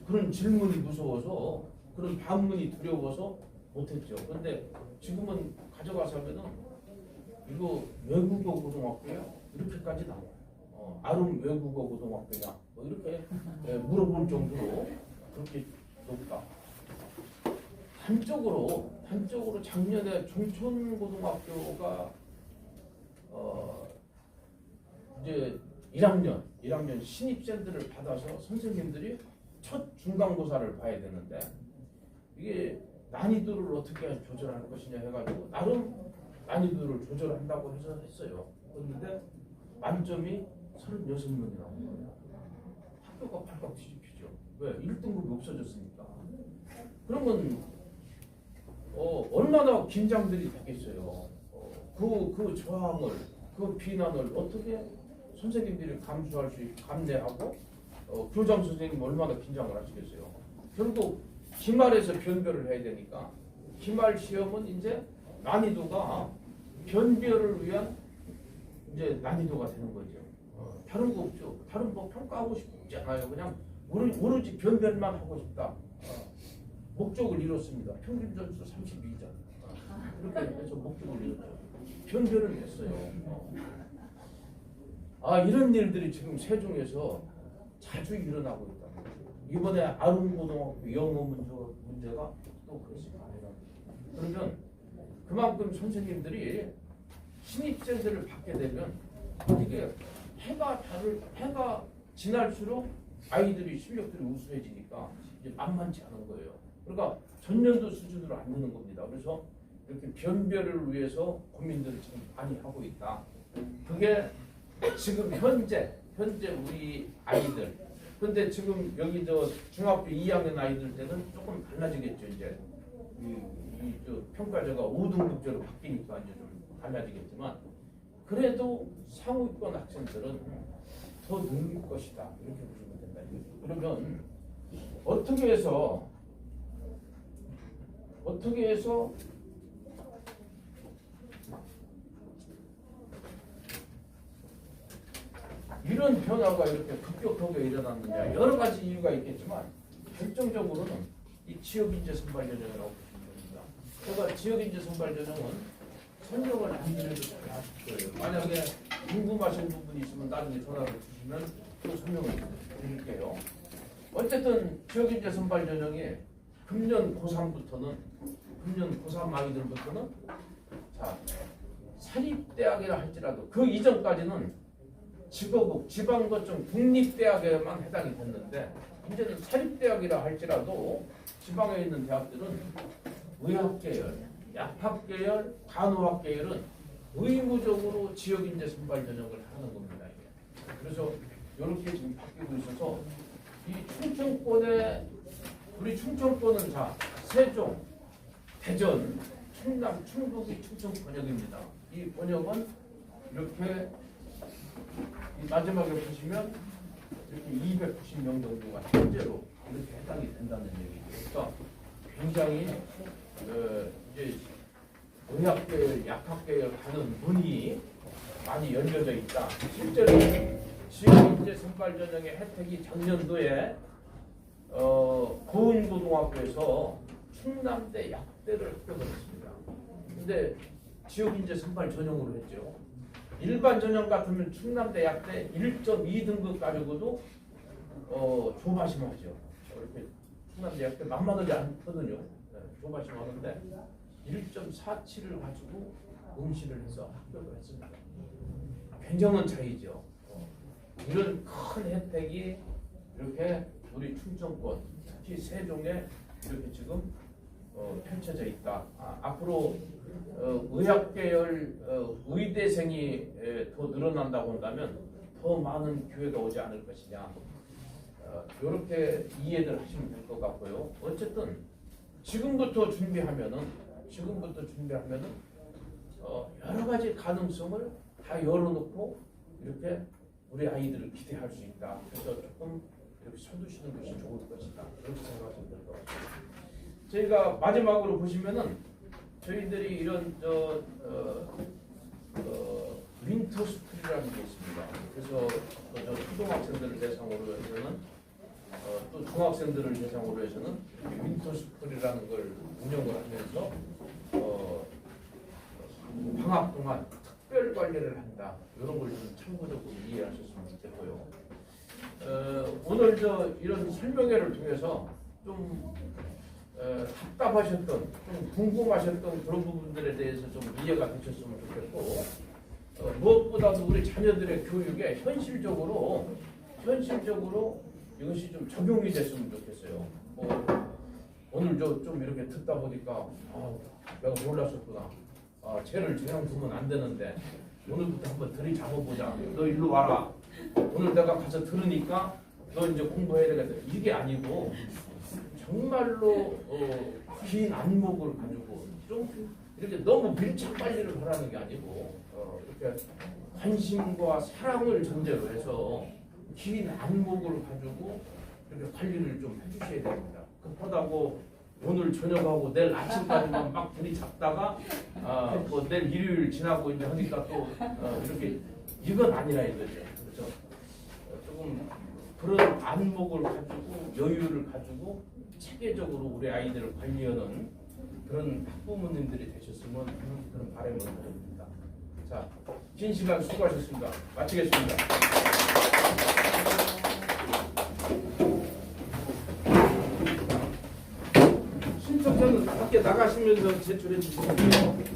그런 질문이 무서워서, 그런 반문이 두려워서 못했죠. 그런데 지금은 가져가서 하면은 이거 외국어 고등학교야? 이렇게까지 나와요. 아름 외국어 고등학교냐? 뭐 이렇게 물어볼 정도로 그렇게 높다. 단적으로 작년에 종천고등학교가 이제 1학년 신입생들을 받아서 선생님들이 첫 중간고사를 봐야 되는데, 이게 난이도를 어떻게 조절할 것이냐 해가지고 나름 난이도를 조절한다고 해서 했어요. 그런데 만점이 36명이 나온 거예요. 학교가 발칵 뒤집히죠. 왜? 1등급이 없어졌으니까. 그러면 얼마나 긴장들이 되겠어요. 그 저항을, 그 비난을 어떻게 선생님들이 감내하고 교장 선생님 얼마나 긴장을 하시겠어요. 결국 기말에서 변별을 해야 되니까 기말 시험은 이제 난이도가 변별을 위한 이제 난이도가 되는 거죠. 다른 거 없죠. 다른 뭐 평가하고 싶지 않아요. 그냥 오로지 변별만 하고 싶다. 목적을 이뤘습니다. 평균 점수 32점. 이렇게 해서 목적을 이뤘죠. 변별을 했어요. 이런 일들이 지금 세종에서 자주 일어나고 있다. 이번에 아름고등학교 영어 문제가 또 그렇습니다. 그러면 그만큼 선생님들이 신입생들을 받게 되면 이게 해가 지날수록 아이들이 실력들이 우수해지니까 이제 만만치 않은 거예요. 그러니까 전년도 수준으로 안 되는 겁니다. 그래서 이렇게 변별을 위해서 고민들을 지금 많이 하고 있다. 그게 지금 현재 우리 아이들. 근데 지금 여기 저 중학교 2학년 아이들 때는 조금 달라지겠죠. 이제 저 평가제가 5등급제로 바뀌니까 이제 좀 달라지겠지만, 그래도 상위권 학생들은 더 늘릴 것이다. 이렇게 보시면 된다. 그러면 어떻게 해서 이런 변화가 이렇게 급격하게 일어났느냐, 여러 가지 이유가 있겠지만 결정적으로는 이 지역인재 선발 전형이라고 보시면 됩니다. 그러니까 지역인재 선발 전형은 설명을 안 드려도 잘 하실 거예요. 만약에 궁금하신 부분이 있으면 나중에 전화를 주시면 또 설명을 드릴게요. 어쨌든 지역인재 선발 전형이 금년 고3부터는, 금년 고3 아이들부터는 자, 사립대학이라 할지라도 그 이전까지는 지거국, 지방거점, 국립대학에만 해당이 됐는데, 이제는 사립대학이라 할지라도 지방에 있는 대학들은 의학계열, 약학계열, 간호학계열은 의무적으로 지역인재 선발 전형을 하는 겁니다. 이게. 그래서 이렇게 지금 바뀌고 있어서 이 충청권에, 우리 충청권은 자 세종, 대전, 충남, 충북이 충청 번역입니다. 이 번역은 이렇게 마지막에 보시면 이렇게 290명 정도가 현재로 이렇게 해당이 된다는 얘기죠. 그러니까 굉장히 이제 의학계열, 약학계열 가는 문이 많이 열려져 있다. 실제로 지역인재 선발 전형의 혜택이 작년도에 고은고등학교에서 충남대 약대를 합격했습니다. 근데 지역인재 선발 전형으로 했죠. 일반 전형 같으면 충남대 약대 1.2등급 가지고도 조바심하죠. 이렇게 충남대 약대 만만하지 않거든요. 조바심 하는데 1.47을 가지고 응시를 해서 합격을 했습니다. 굉장한 차이죠. 이런 큰 혜택이 이렇게 우리 충청권, 특히 세종에 이렇게 지금 펼쳐져 있다. 앞으로 의학계열 의대생이 더 늘어난다고 한다면 더 많은 기회가 오지 않을 것이냐, 이렇게 이해를 하시면 될 것 같고요. 어쨌든 지금부터 준비하면은 지금부터 준비하면은 여러 가지 가능성을 다 열어놓고 이렇게 우리 아이들을 기대할 수 있다. 그래서 조금 이렇게 서두시는 것이 좋을 것이다. 그렇게 생각이 들고 저희가 마지막으로 보시면은 저희들이 이런 윈터 스쿨이라는 게 있습니다. 그래서 저 초등학생들을 대상으로 해서는 또 중학생들을 대상으로 해서는 윈터 스쿨이라는 걸 운영을 하면서 방학 동안 특별 관리를 한다. 이런 걸 좀 참고적으로 이해하셨으면 좋겠고요. 오늘 이런 설명회를 통해서 좀 답답하셨던, 좀 궁금하셨던 그런 부분들에 대해서 좀 이해가 되셨으면 좋겠고, 무엇보다도 우리 자녀들의 교육에 현실적으로 이것이 좀 적용이 됐으면 좋겠어요. 오늘 좀 이렇게 듣다 보니까 내가 몰랐었구나. 쟤를 그냥 두면 안 되는데 오늘부터 한번 들이잡아보자. 너 일로 와라. 오늘 내가 가서 들으니까 너 이제 공부해야 되겠다. 이게 아니고 정말로 긴 안목을 가지고 좀 이렇게 너무 밀착 관리를 하라는 게 아니고 이렇게 관심과 사랑을 전제로 해서 긴 안목을 가지고 이렇게 관리를 좀 해주셔야 됩니다. 급하다고 오늘 저녁하고 내일 아침까지만 막 들이잡다가 뭐 내일 일요일 지나고 이제 하니까 또 이렇게 이건 아니라 이거죠. 그래서 조금 그런 안목을 가지고 여유를 가지고 체계적으로 우리 아이들을 관리하는 그런 학부모님들이 되셨으면 하는 그런 바람을 가집니다. 자, 긴 시간 수고하셨습니다. 마치겠습니다. 신청서는 밖에 나가시면서 제출해 주시면 돼요.